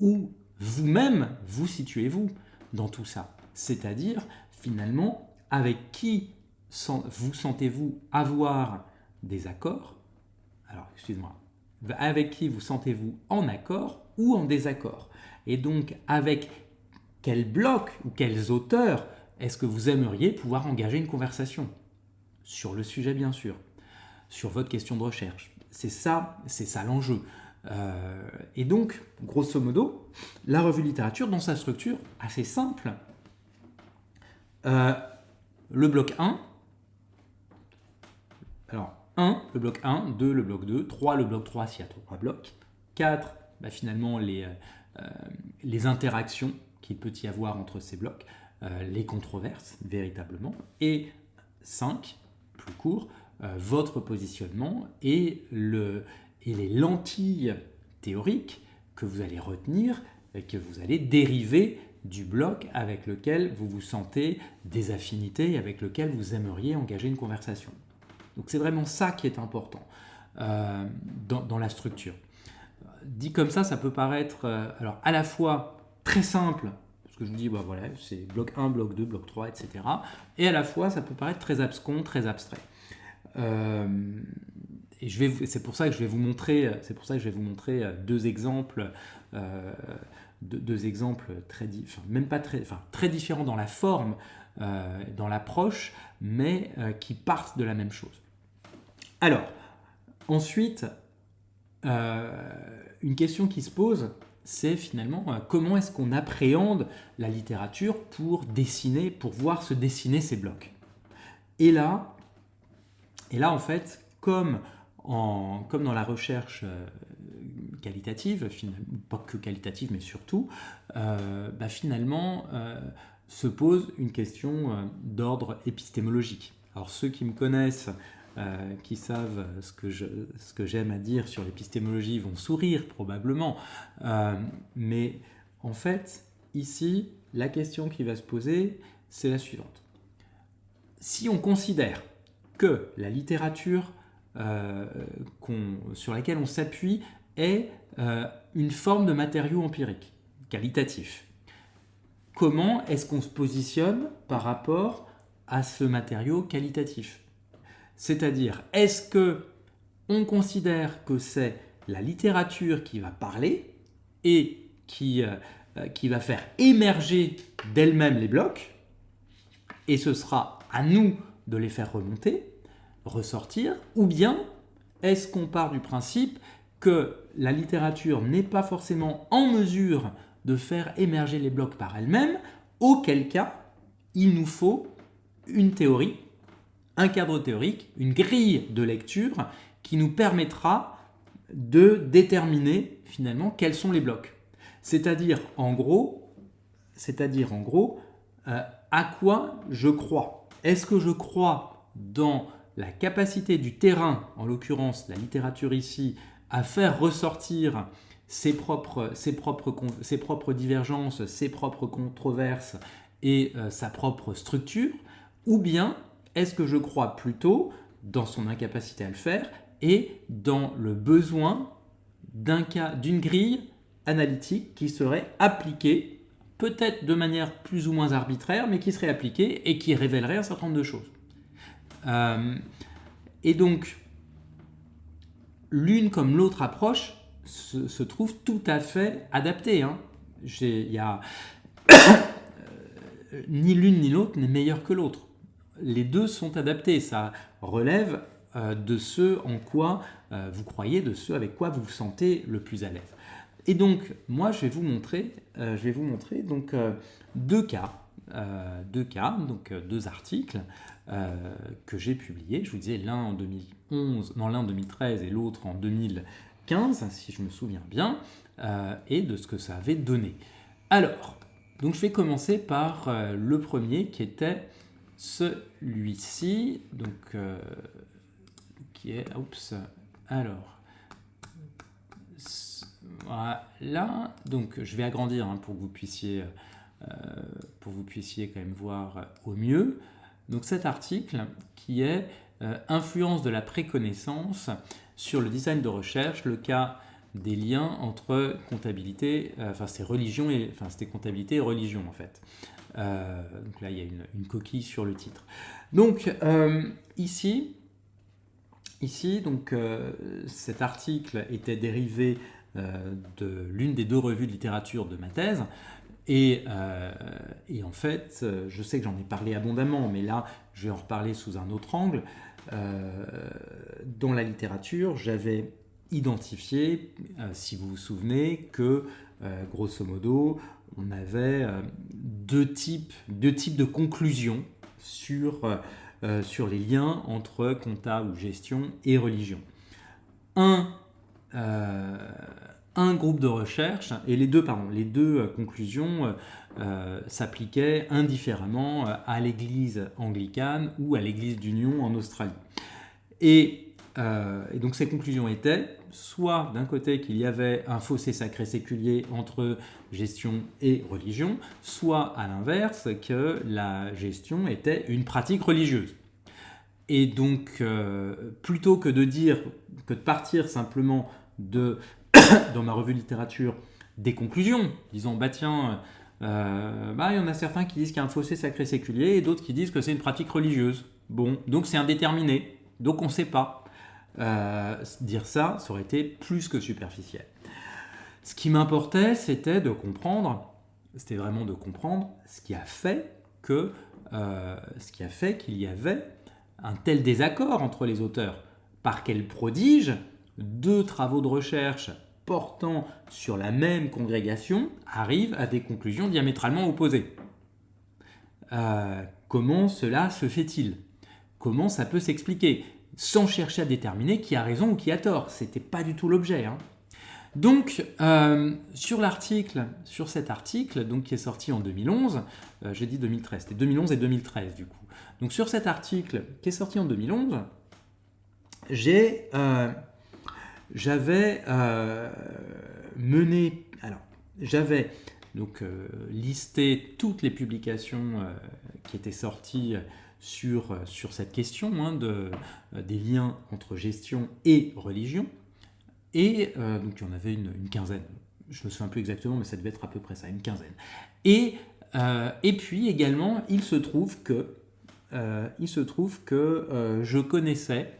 Speaker 1: où vous-même vous situez-vous dans tout ça? C'est-à-dire, finalement, avec qui vous sentez-vous avoir des accords? Alors, excuse-moi. Avec qui vous sentez-vous en accord ou en désaccord? Et donc, avec quel bloc ou quels auteurs est-ce que vous aimeriez pouvoir engager une conversation? Sur le sujet, bien sûr. Sur votre question de recherche. C'est ça l'enjeu. Et donc, grosso modo, la revue littérature, dans sa structure assez simple, le bloc 1, alors 1, le bloc 1, 2, le bloc 2, 3, le bloc 3, s'il y a 3 blocs, 4, finalement, les interactions qu'il peut y avoir entre ces blocs, les controverses, véritablement, et 5, plus court, votre positionnement et les lentilles théoriques que vous allez retenir et que vous allez dériver du bloc avec lequel vous vous sentez des affinités et avec lequel vous aimeriez engager une conversation. Donc c'est vraiment ça qui est important dans la structure. Dit comme ça peut paraître alors à la fois très simple, parce que je vous dis c'est bloc 1, bloc 2, bloc 3, etc. Et à la fois ça peut paraître très abscon, très abstrait. Et c'est pour ça que je vais vous montrer deux exemples très différents dans la forme, dans l'approche, mais qui partent de la même chose. Alors, ensuite, une question qui se pose, c'est finalement comment est-ce qu'on appréhende la littérature pour voir se dessiner ces blocs. Et là, en fait, comme dans la recherche qualitative, pas que qualitative, mais surtout, finalement, se pose une question d'ordre épistémologique. Alors ceux qui me connaissent, qui savent ce que j'aime à dire sur l'épistémologie vont sourire probablement, mais en fait, ici, la question qui va se poser, c'est la suivante. Si on considère que la littérature sur laquelle on s'appuie est une forme de matériau empirique, qualitatif, comment est-ce qu'on se positionne par rapport à ce matériau qualitatif? C'est-à-dire, est-ce qu'on considère que c'est la littérature qui va parler et qui va faire émerger d'elle-même les blocs, et ce sera à nous de les faire remonter, ressortir, ou bien est-ce qu'on part du principe que la littérature n'est pas forcément en mesure de faire émerger les blocs par elle-même, auquel cas il nous faut une théorie, un cadre théorique, une grille de lecture qui nous permettra de déterminer finalement quels sont les blocs. C'est-à-dire en gros, à quoi je crois. Est-ce que je crois dans la capacité du terrain, en l'occurrence la littérature ici, à faire ressortir ses propres divergences, ses propres controverses et sa propre structure, ou bien est-ce que je crois plutôt dans son incapacité à le faire et dans le besoin d'une grille analytique qui serait appliquée, peut-être de manière plus ou moins arbitraire, mais qui serait appliquée et qui révélerait un certain nombre de choses. Et donc, l'une comme l'autre approche se trouve tout à fait adaptée. Il y a ni l'une ni l'autre n'est meilleure que l'autre. Les deux sont adaptés. Ça relève de ce en quoi vous croyez, de ce avec quoi vous vous sentez le plus à l'aise. Et donc, moi, je vais vous montrer donc, deux articles que j'ai publiés. Je vous disais l'un en 2013 et l'autre en 2015, si je me souviens bien, et de ce que ça avait donné. Alors, donc je vais commencer par le premier qui était celui-ci, donc qui est, voilà, donc je vais agrandir pour que vous puissiez quand même voir au mieux. Donc cet article qui est influence de la préconnaissance sur le design de recherche, le cas des liens entre comptabilité, c'était comptabilité et religion en fait. Donc là il y a une coquille sur le titre. Donc ici donc cet article était dérivé de l'une des deux revues de littérature de ma thèse. Et en fait, je sais que j'en ai parlé abondamment, mais là, je vais en reparler sous un autre angle. Dans la littérature, j'avais identifié, si vous vous souvenez, que grosso modo, on avait deux types de conclusions sur les liens entre compta ou gestion et religion. Un groupe de recherche, et les deux conclusions s'appliquaient indifféremment à l'Église anglicane ou à l'Église d'Union en Australie. Et donc ces conclusions étaient soit d'un côté qu'il y avait un fossé sacré séculier entre gestion et religion, soit à l'inverse que la gestion était une pratique religieuse. Et donc plutôt que de partir simplement dans ma revue de littérature des conclusions, disant tiens, il y en a certains qui disent qu'il y a un fossé sacré séculier et d'autres qui disent que c'est une pratique religieuse. Bon, donc c'est indéterminé, donc on ne sait pas. Dire ça aurait été plus que superficiel. Ce qui m'importait, c'était vraiment de comprendre ce qui a fait qu'il y avait un tel désaccord entre les auteurs. Par quel prodige deux travaux de recherche portant sur la même congrégation arrivent à des conclusions diamétralement opposées. Comment cela se fait-il? Comment ça peut s'expliquer? Sans chercher à déterminer qui a raison ou qui a tort. Ce n'était pas du tout l'objet. Donc, sur cet article donc, qui est sorti en 2011, j'ai dit 2013, c'était 2011 et 2013 du coup. Donc sur cet article qui est sorti en 2011, j'avais listé toutes les publications qui étaient sorties sur cette question des liens entre gestion et religion. Et donc il y en avait une quinzaine. Je ne me souviens plus exactement, mais ça devait être à peu près ça, une quinzaine. Et puis également, il se trouve que je connaissais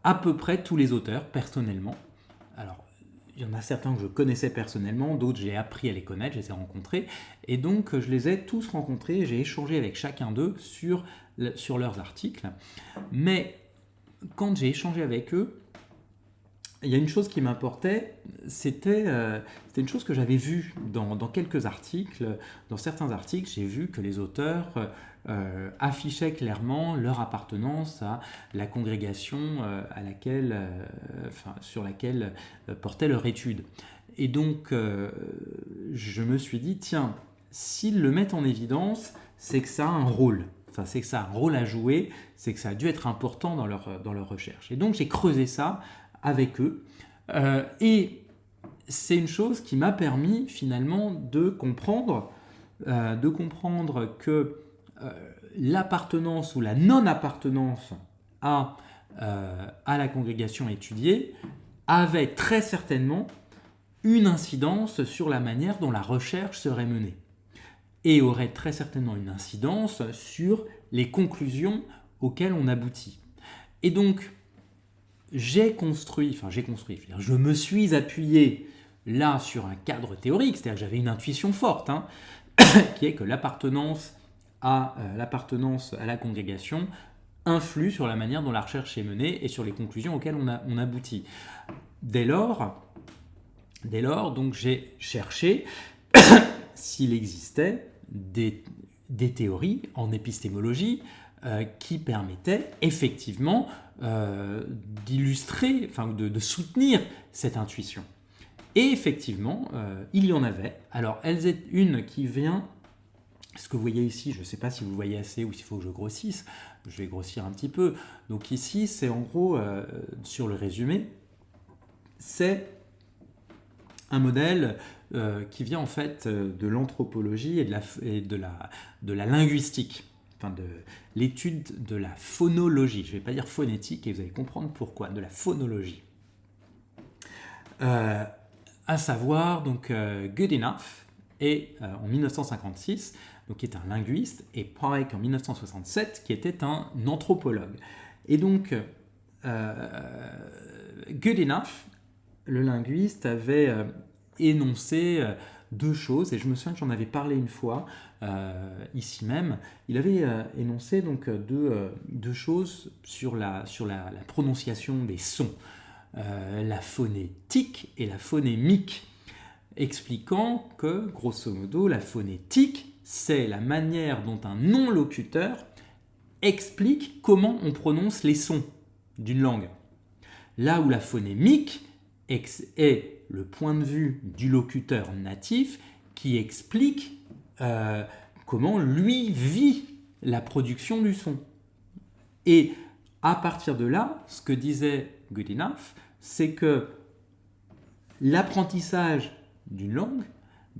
Speaker 1: à peu près tous les auteurs personnellement. Alors, il y en a certains que je connaissais personnellement, d'autres j'ai appris à les connaître, je les ai rencontrés, et donc je les ai tous rencontrés, j'ai échangé avec chacun d'eux sur leurs articles. Mais quand j'ai échangé avec eux, il y a une chose qui m'importait, c'était une chose que j'avais vue dans quelques articles. Dans certains articles, j'ai vu que les auteurs affichaient clairement leur appartenance à la congrégation sur laquelle portait leur étude. Et donc, je me suis dit, tiens, s'ils le mettent en évidence, c'est que ça a un rôle. Enfin, c'est que ça a un rôle à jouer, c'est que ça a dû être important dans leur recherche. Et donc, j'ai creusé ça avec eux. Et c'est une chose qui m'a permis finalement de comprendre que l'appartenance ou la non-appartenance à la congrégation étudiée avait très certainement une incidence sur la manière dont la recherche serait menée et aurait très certainement une incidence sur les conclusions auxquelles on aboutit. Et donc, je me suis appuyé là sur un cadre théorique, c'est-à-dire que j'avais une intuition forte, qui est que l'appartenance à la congrégation influe sur la manière dont la recherche est menée et sur les conclusions auxquelles on aboutit. Dès lors, donc j'ai cherché s'il existait des théories en épistémologie qui permettaient effectivement d'illustrer, de soutenir cette intuition. Et effectivement, il y en avait. Alors, elles est une qui vient, ce que vous voyez ici, je ne sais pas si vous le voyez assez ou s'il faut que je grossisse, je vais grossir un petit peu. Donc ici, c'est en gros, sur le résumé, c'est un modèle qui vient en fait de l'anthropologie et de la linguistique. De l'étude de la phonologie. Je ne vais pas dire phonétique et vous allez comprendre pourquoi, de la phonologie. À savoir, donc, Goodenough en 1956, donc, qui est un linguiste, et Pike en 1967, qui était un anthropologue. Et donc, Goodenough, le linguiste, avait énoncé deux choses, et je me souviens que j'en avais parlé une fois, ici même. Il avait énoncé donc deux choses sur la prononciation des sons, la phonétique et la phonémique, expliquant que, grosso modo, la phonétique, c'est la manière dont un non-locuteur explique comment on prononce les sons d'une langue. Là où la phonémique est le point de vue du locuteur natif qui explique comment lui vit la production du son. Et à partir de là, ce que disait Goodenough, c'est que l'apprentissage d'une langue,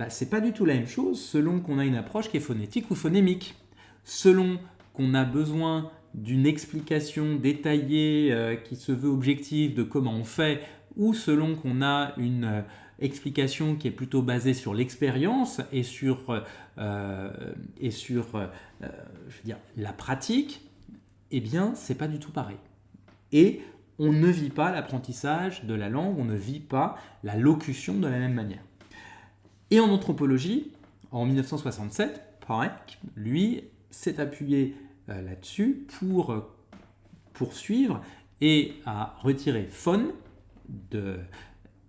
Speaker 1: c'est pas du tout la même chose selon qu'on a une approche qui est phonétique ou phonémique. Selon qu'on a besoin d'une explication détaillée qui se veut objective de comment on fait, ou selon qu'on a une explication qui est plutôt basée sur l'expérience et sur la pratique, eh bien, c'est pas du tout pareil. Et on ne vit pas l'apprentissage de la langue, on ne vit pas la locution de la même manière. Et en anthropologie, en 1967, Pike, lui, s'est appuyé là-dessus pour poursuivre et à retirer phon de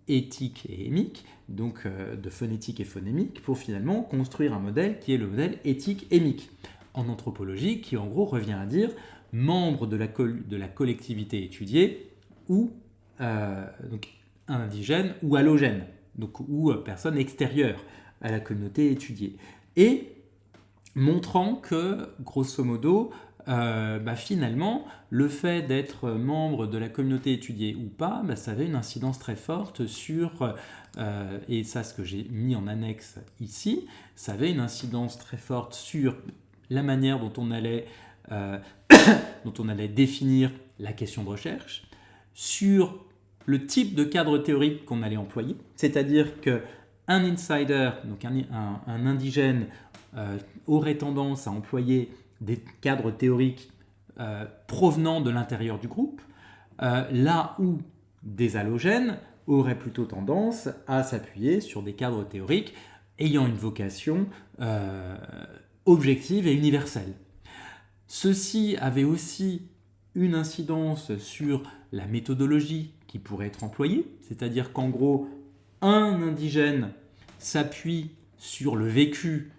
Speaker 1: éthique et hémique, donc de phonétique et phonémique, pour finalement construire un modèle qui est le modèle éthique-hémique en anthropologie, qui en gros revient à dire membre de la collectivité étudiée ou donc indigène ou allogène, donc, ou personne extérieure à la communauté étudiée. Et montrant que, grosso modo, finalement, le fait d'être membre de la communauté étudiée ou pas, ça avait une incidence très forte sur, et ça ce que j'ai mis en annexe ici, ça avait une incidence très forte sur la manière dont on allait, dont on allait définir la question de recherche, sur le type de cadre théorique qu'on allait employer, c'est-à-dire qu'un insider, donc un indigène, aurait tendance à employer des cadres théoriques provenant de l'intérieur du groupe, là où des allogènes auraient plutôt tendance à s'appuyer sur des cadres théoriques ayant une vocation objective et universelle. Ceci avait aussi une incidence sur la méthodologie qui pourrait être employée, c'est-à-dire qu'en gros, un indigène s'appuie sur le vécu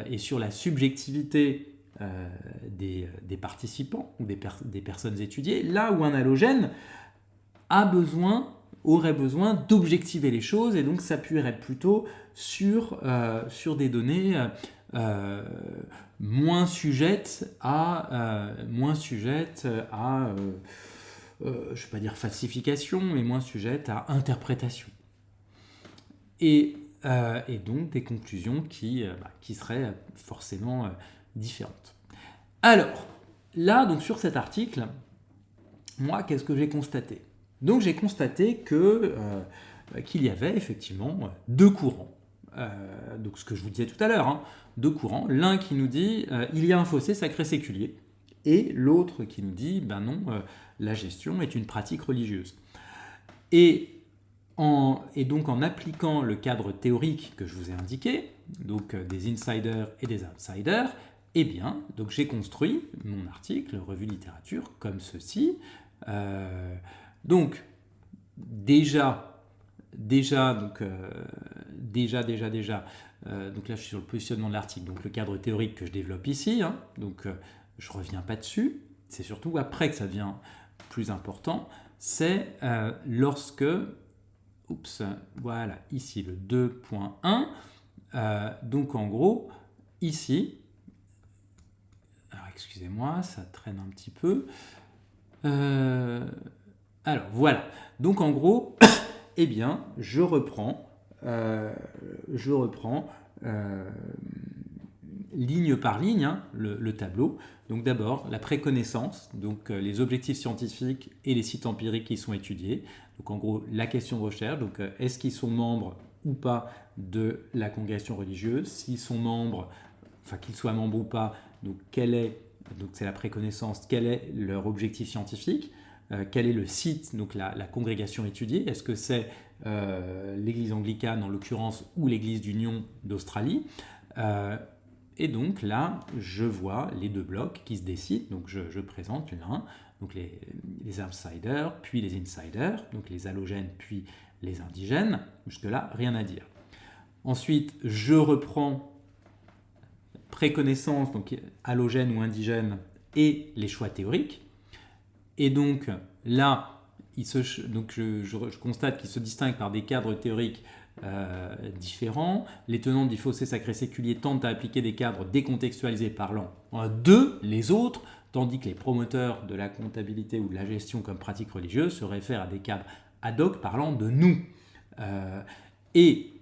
Speaker 1: et sur la subjectivité des participants ou des personnes étudiées, là où un allogène aurait besoin d'objectiver les choses et donc s'appuierait plutôt sur des données moins sujettes à je ne vais pas dire falsification, mais moins sujettes à interprétation. Et donc des conclusions qui seraient forcément différentes. Alors, là, donc, sur cet article, moi, qu'est-ce que j'ai constaté ? Donc, j'ai constaté qu'il y avait effectivement deux courants. Donc, ce que je vous disais tout à l'heure, deux courants. L'un qui nous dit il y a un fossé sacré-séculier, et l'autre qui nous dit non, la gestion est une pratique religieuse. Et donc en appliquant le cadre théorique que je vous ai indiqué, donc des insiders et des outsiders, donc j'ai construit mon article Revue littérature comme ceci. Donc déjà, donc là je suis sur le positionnement de l'article, donc le cadre théorique que je développe ici, donc je ne reviens pas dessus, c'est surtout après que ça devient plus important, c'est lorsque, voilà, ici le 2.1, donc en gros, ici, alors excusez-moi, ça traîne un petit peu, alors voilà, donc en gros, je reprends ligne par ligne le tableau. Donc d'abord la préconnaissance, donc les objectifs scientifiques et les sites empiriques qui sont étudiés. Donc en gros la question de recherche, donc est-ce qu'ils sont membres ou pas de la congrégation religieuse, s'ils sont membres, enfin qu'ils soient membres ou pas, donc c'est la préconnaissance, quel est leur objectif scientifique, quel est le site, donc la congrégation étudiée, est-ce que c'est l'église anglicane en l'occurrence ou l'église d'Union d'Australie, et donc là je vois les deux blocs qui se décident, donc je présente l'un, donc les outsiders puis les insiders, donc les allogènes puis les indigènes, jusque là rien à dire. Ensuite je reprends préconnaissance, donc allogène ou indigène, et les choix théoriques. Et donc là, je constate qu'ils se distinguent par des cadres théoriques différents. Les tenants du fossé sacré-séculier tentent à appliquer des cadres décontextualisés parlant de les autres, tandis que les promoteurs de la comptabilité ou de la gestion comme pratique religieuse se réfèrent à des cadres ad hoc parlant de nous. Et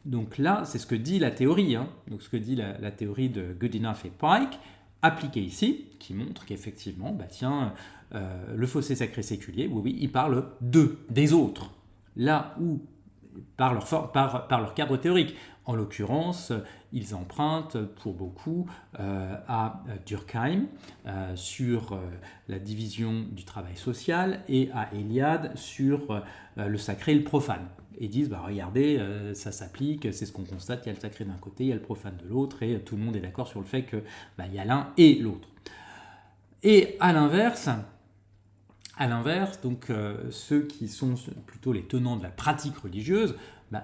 Speaker 1: donc là, c'est ce que dit la théorie, donc ce que dit la théorie de Goodenough et Pike, appliquée ici, qui montre qu'effectivement, le fossé sacré-séculier, oui, il parle des autres, là où, par leur cadre théorique. En l'occurrence, ils empruntent pour beaucoup à Durkheim sur la division du travail social et à Eliade sur le sacré et le profane. Et disent, regardez, ça s'applique, c'est ce qu'on constate, il y a le sacré d'un côté, il y a le profane de l'autre, et tout le monde est d'accord sur le fait qu'il y a l'un et l'autre. Et à l'inverse, donc ceux qui sont plutôt les tenants de la pratique religieuse,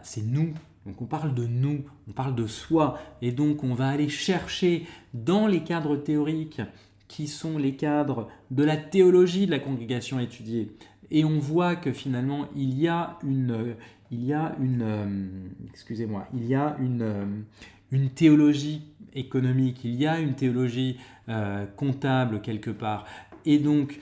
Speaker 1: c'est nous. Donc on parle de nous, on parle de soi, et donc on va aller chercher dans les cadres théoriques qui sont les cadres de la théologie de la congrégation étudiée et on voit que finalement il y a une théologie économique, il y a une théologie comptable quelque part, et donc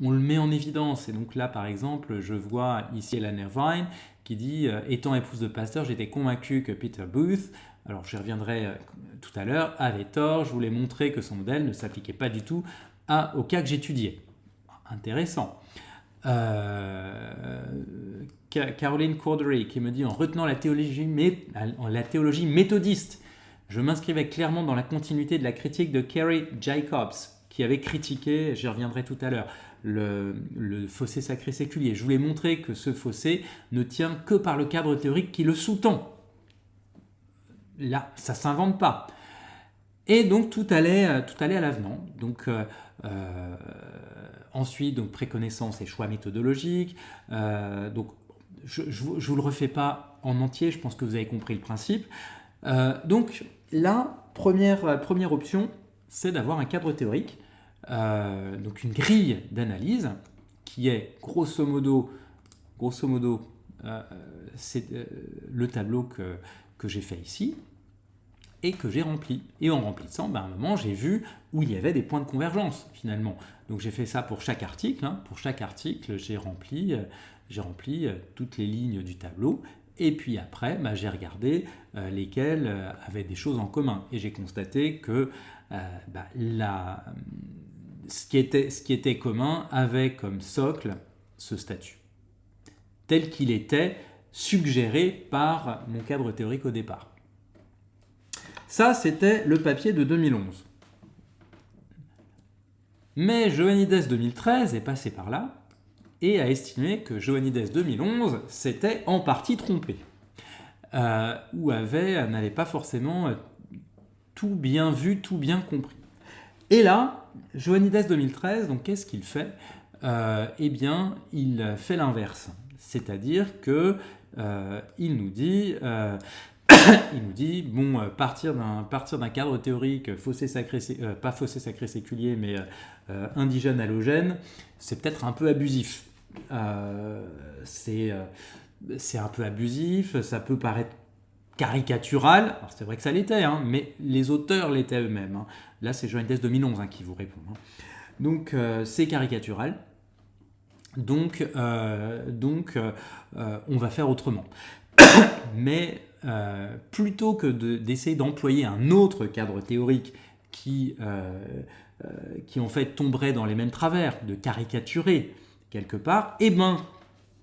Speaker 1: on le met en évidence. Et donc là, par exemple, je vois ici Ellen Irvine qui dit « Étant épouse de pasteur, j'étais convaincue que Peter Booth, alors j'y reviendrai tout à l'heure, avait tort. Je voulais montrer que son modèle ne s'appliquait pas du tout au cas que j'étudiais. » Intéressant. Caroline Cordery qui me dit « En retenant la théologie méthodiste, je m'inscrivais clairement dans la continuité de la critique de Kerry Jacobs, qui avait critiqué, j'y reviendrai tout à l'heure, le fossé sacré séculier. Je voulais montrer que ce fossé ne tient que par le cadre théorique qui le sous-tend. Là, ça ne s'invente pas. » Et donc tout allait à l'avenant. Donc ensuite, donc préconnaissance et choix méthodologiques. Donc je ne vous le refais pas en entier, je pense que vous avez compris le principe. Donc la première option, c'est d'avoir un cadre théorique, donc une grille d'analyse qui est grosso modo c'est le tableau que j'ai fait ici et que j'ai rempli. Et en remplissant, à un moment, j'ai vu où il y avait des points de convergence finalement. Donc j'ai fait ça pour chaque article. Pour chaque article, j'ai rempli toutes les lignes du tableau. Et puis après, j'ai regardé lesquels avaient des choses en commun. Et j'ai constaté que ce qui était commun avait comme socle ce statut, tel qu'il était suggéré par mon cadre théorique au départ. Ça, c'était le papier de 2011. Mais Johannides 2013 est passé par là et a estimé que Johannides 2011 s'était en partie trompé, ou n'avait pas forcément tout bien vu, tout bien compris. Et là, Johannides 2013, donc qu'est-ce qu'il fait ? Eh bien, il fait l'inverse. C'est-à-dire que il nous dit, bon, partir d'un cadre théorique pas fossé sacré séculier, mais indigène halogène, c'est peut-être un peu abusif. C'est un peu abusif, ça peut paraître caricatural. Alors c'est vrai que ça l'était, mais les auteurs l'étaient eux-mêmes. Là, c'est Johannides 2011 qui vous répond. Donc c'est caricatural. Donc on va faire autrement. Mais plutôt que d'essayer d'employer un autre cadre théorique qui en fait tomberait dans les mêmes travers, de caricaturer quelque part,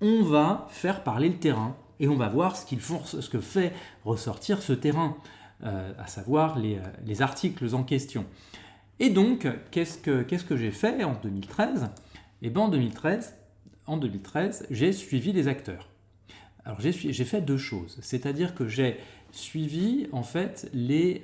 Speaker 1: on va faire parler le terrain et on va voir ce que fait ressortir ce terrain, à savoir les articles en question. Et donc, qu'est-ce que j'ai fait en 2013 ? Eh bien, en 2013, j'ai suivi les acteurs. Alors, j'ai fait deux choses. C'est-à-dire que j'ai suivi, en fait, les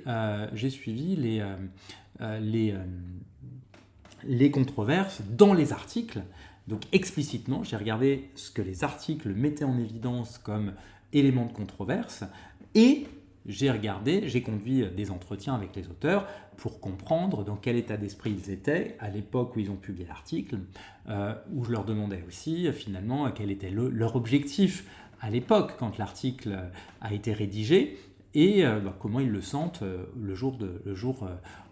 Speaker 1: controverses dans les articles. Donc, explicitement, j'ai regardé ce que les articles mettaient en évidence comme éléments de controverse et j'ai conduit des entretiens avec les auteurs pour comprendre dans quel état d'esprit ils étaient à l'époque où ils ont publié l'article, où je leur demandais aussi finalement quel était leur objectif à l'époque quand l'article a été rédigé et comment ils le sentent le jour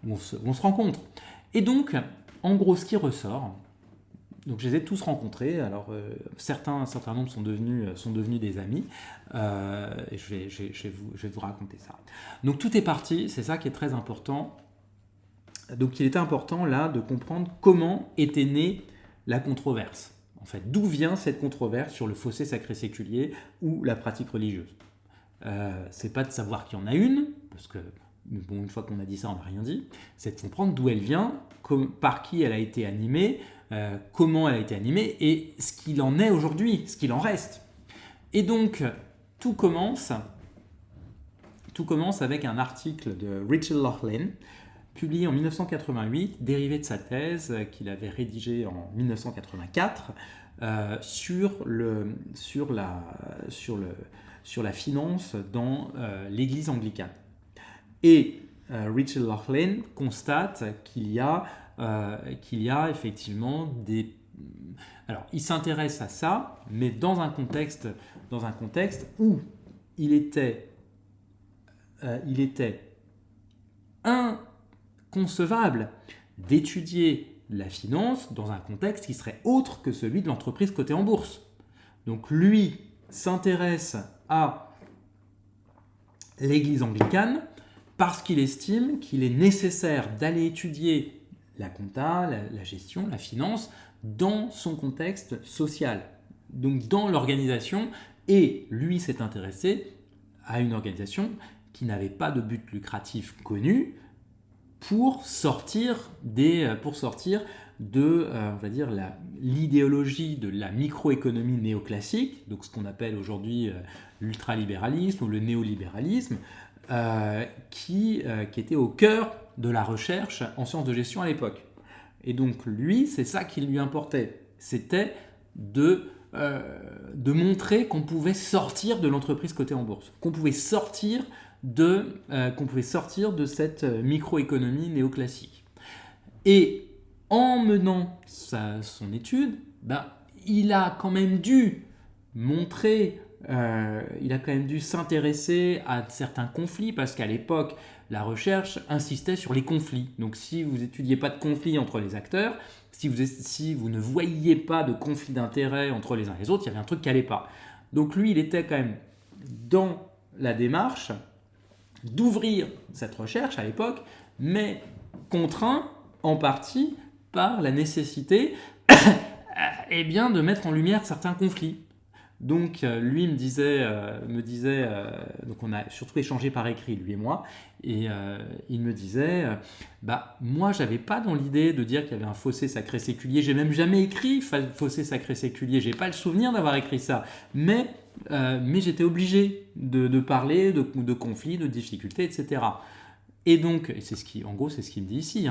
Speaker 1: où on se rencontre. Et donc, en gros, ce qui ressort, donc je les ai tous rencontrés. Alors certains nombres sont devenus des amis. Et je vais vous raconter ça. Donc tout est parti. C'est ça qui est très important. Donc il était important là de comprendre comment était née la controverse. En fait, d'où vient cette controverse sur le fossé sacré séculier ou la pratique religieuse. C'est pas de savoir qu'il y en a une, parce que bon, une fois qu'on a dit ça, on n'a rien dit. C'est de comprendre d'où elle vient, par qui elle a été animée. Comment elle a été animée et ce qu'il en est aujourd'hui, ce qu'il en reste. Et donc, tout commence avec un article de Richard Laughlin, publié en 1988, dérivé de sa thèse qu'il avait rédigée en 1984 sur la finance dans l'Église anglicane. Et Richard Laughlin constate qu'il y a qu'il y a effectivement des... Alors, il s'intéresse à ça, mais dans un contexte où il était inconcevable d'étudier la finance dans un contexte qui serait autre que celui de l'entreprise cotée en bourse. Donc lui s'intéresse à l'Église anglicane parce qu'il estime qu'il est nécessaire d'aller étudier la compta, la gestion, la finance dans son contexte social, donc dans l'organisation, et lui s'est intéressé à une organisation qui n'avait pas de but lucratif connu pour sortir de, on va dire, l'idéologie de la microéconomie néoclassique, donc ce qu'on appelle aujourd'hui l'ultralibéralisme ou le néolibéralisme, qui était au cœur de la recherche en sciences de gestion à l'époque. Et donc lui, c'est ça qui lui importait, c'était de montrer qu'on pouvait sortir de l'entreprise cotée en bourse, qu'on pouvait sortir de cette microéconomie néoclassique. Et en menant son étude, il a quand même dû montrer, il a quand même dû s'intéresser à certains conflits, parce qu'à l'époque, la recherche insistait sur les conflits. Donc si vous n'étudiez pas de conflits entre les acteurs, si vous ne voyiez pas de conflit d'intérêts entre les uns et les autres, il y avait un truc qui n'allait pas. Donc lui, il était quand même dans la démarche d'ouvrir cette recherche à l'époque, mais contraint en partie par la nécessité de mettre en lumière certains conflits. Donc lui me disait, donc on a surtout échangé par écrit, lui et moi, et il me disait, moi j'avais pas dans l'idée de dire qu'il y avait un fossé sacré séculier, j'ai même jamais écrit fossé sacré séculier, j'ai pas le souvenir d'avoir écrit ça, mais j'étais obligé de parler de conflits, de difficultés, etc. Et donc, en gros c'est ce qu'il me dit ici,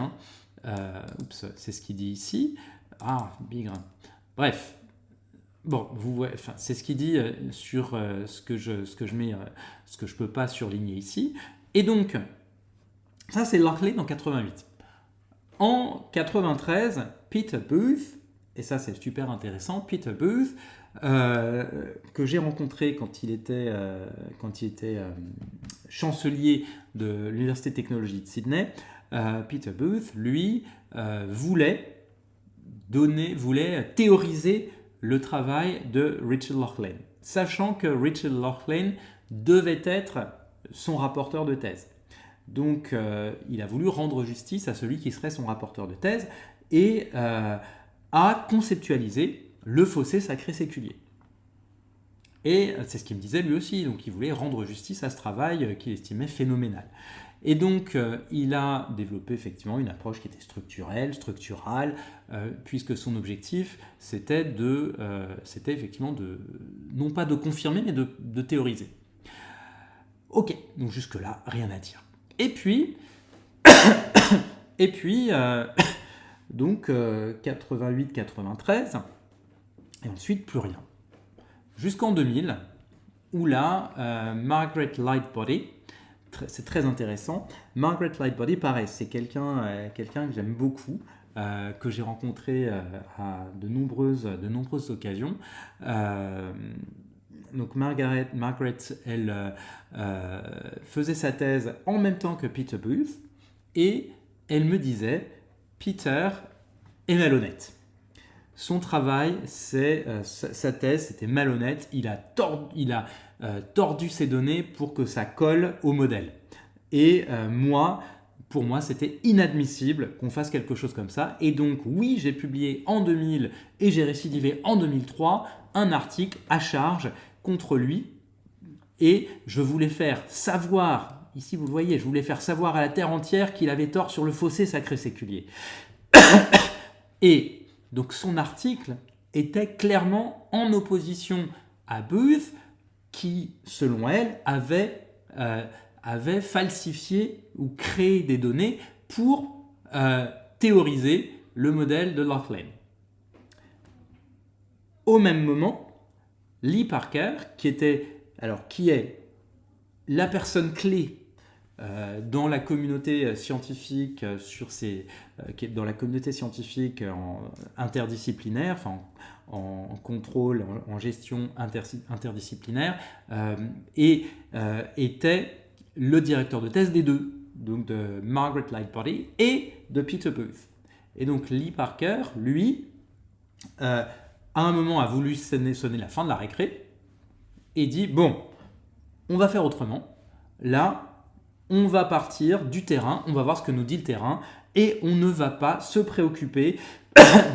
Speaker 1: c'est ce qu'il dit ici, bigre, bref. Bon, c'est ce qu'il dit sur ce que je peux pas surligner ici. Et donc, ça c'est Lockley en 88. En 93, Peter Booth, et ça c'est super intéressant, Peter Booth, que j'ai rencontré quand il était chancelier de l'Université de technologie de Sydney, Peter Booth, lui, voulait théoriser le travail de Richard Lachlan, sachant que Richard Lachlan devait être son rapporteur de thèse. Donc, il a voulu rendre justice à celui qui serait son rapporteur de thèse et a conceptualisé le fossé sacré séculier. Et c'est ce qu'il me disait lui aussi, donc il voulait rendre justice à ce travail qu'il estimait phénoménal. Et donc, il a développé effectivement une approche qui était structurale, puisque son objectif, c'était effectivement non pas de confirmer, mais de théoriser. Ok, donc jusque-là, rien à dire. Et puis, donc 88-93, et ensuite plus rien. Jusqu'en 2000, où là, Margaret Lightbody, c'est très intéressant. Margaret Lightbody, pareil, c'est quelqu'un que j'aime beaucoup, que j'ai rencontré à de nombreuses occasions. Donc Margaret, elle faisait sa thèse en même temps que Peter Booth, et elle me disait, Peter est malhonnête. Son travail, sa thèse, c'était malhonnête. Il a tordu ses données pour que ça colle au modèle. Et pour moi, c'était inadmissible qu'on fasse quelque chose comme ça. Et donc, oui, j'ai publié en 2000 et j'ai récidivé en 2003 un article à charge contre lui. Et je voulais faire savoir, ici vous le voyez, je voulais faire savoir à la terre entière qu'il avait tort sur le fossé sacré séculier. Et donc son article était clairement en opposition à Booth, qui, selon elle, avait falsifié ou créé des données pour théoriser le modèle de Lachlan. Au même moment, Lee Parker, qui est la personne clé dans la communauté scientifique dans la communauté scientifique interdisciplinaire, enfin en contrôle, en gestion interdisciplinaire, et était le directeur de thèse des deux, donc de Margaret Lightbody et de Peter Booth. Et donc Lee Parker, lui, à un moment a voulu sonner la fin de la récré et dit bon, on va faire autrement. Là, on va partir du terrain, on va voir ce que nous dit le terrain et on ne va pas se préoccuper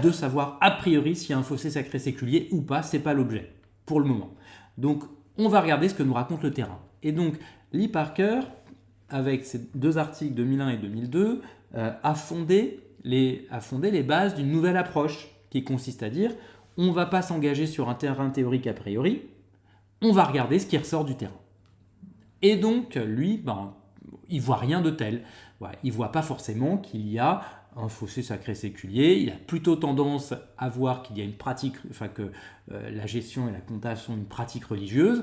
Speaker 1: de savoir a priori s'il y a un fossé sacré séculier ou pas, c'est pas l'objet pour le moment. Donc, on va regarder ce que nous raconte le terrain. Et donc, Lee Parker, avec ces deux articles 2001 et 2002, a fondé les bases d'une nouvelle approche qui consiste à dire on ne va pas s'engager sur un terrain théorique a priori, on va regarder ce qui ressort du terrain. Et donc, lui, il voit rien de tel. Voilà, il voit pas forcément qu'il y a un fossé sacré séculier. Il a plutôt tendance à voir qu'il y a une pratique, que la gestion et la compta sont une pratique religieuse,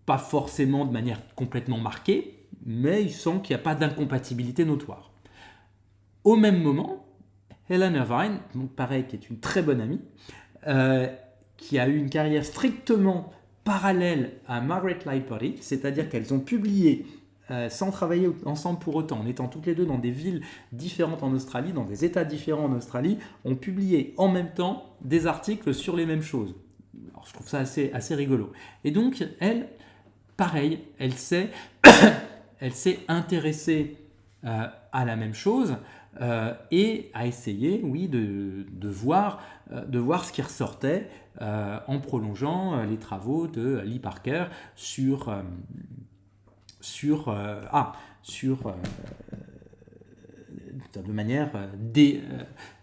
Speaker 1: pas forcément de manière complètement marquée, mais il sent qu'il n'y a pas d'incompatibilité notoire. Au même moment, Helen Irvine, donc pareil, qui est une très bonne amie, qui a eu une carrière strictement parallèle à Margaret Lightbody, c'est-à-dire qu'elles ont publié, sans travailler ensemble pour autant, en étant toutes les deux dans des villes différentes en Australie, dans des états différents en Australie, ont publié en même temps des articles sur les mêmes choses. Alors, je trouve ça assez rigolo. Et donc, elle, pareil, elle s'est intéressée à la même chose et a essayé, oui, de voir ce qui ressortait en prolongeant les travaux de Lee Parker de manière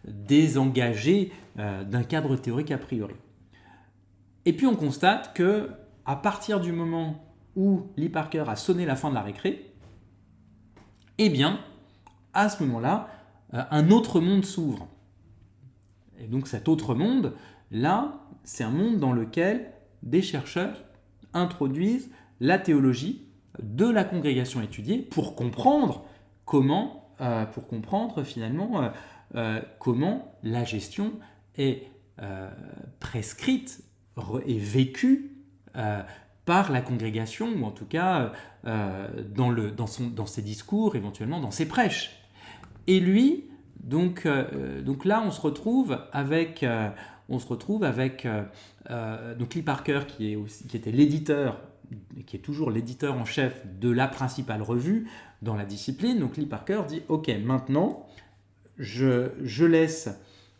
Speaker 1: désengagée d'un cadre théorique a priori. Et puis on constate que à partir du moment où Lee Parker a sonné la fin de la récré, eh bien, à ce moment-là, un autre monde s'ouvre. Et donc cet autre monde, là, c'est un monde dans lequel des chercheurs introduisent la théologie de la congrégation étudiée pour comprendre finalement comment la gestion est prescrite et vécue par la congrégation, ou en tout cas dans ses discours, éventuellement dans ses prêches. Et lui, donc là, on se retrouve avec donc Lee Parker qui était l'éditeur, qui est toujours l'éditeur en chef de la principale revue dans la discipline. Donc Lee Parker dit ok, maintenant je laisse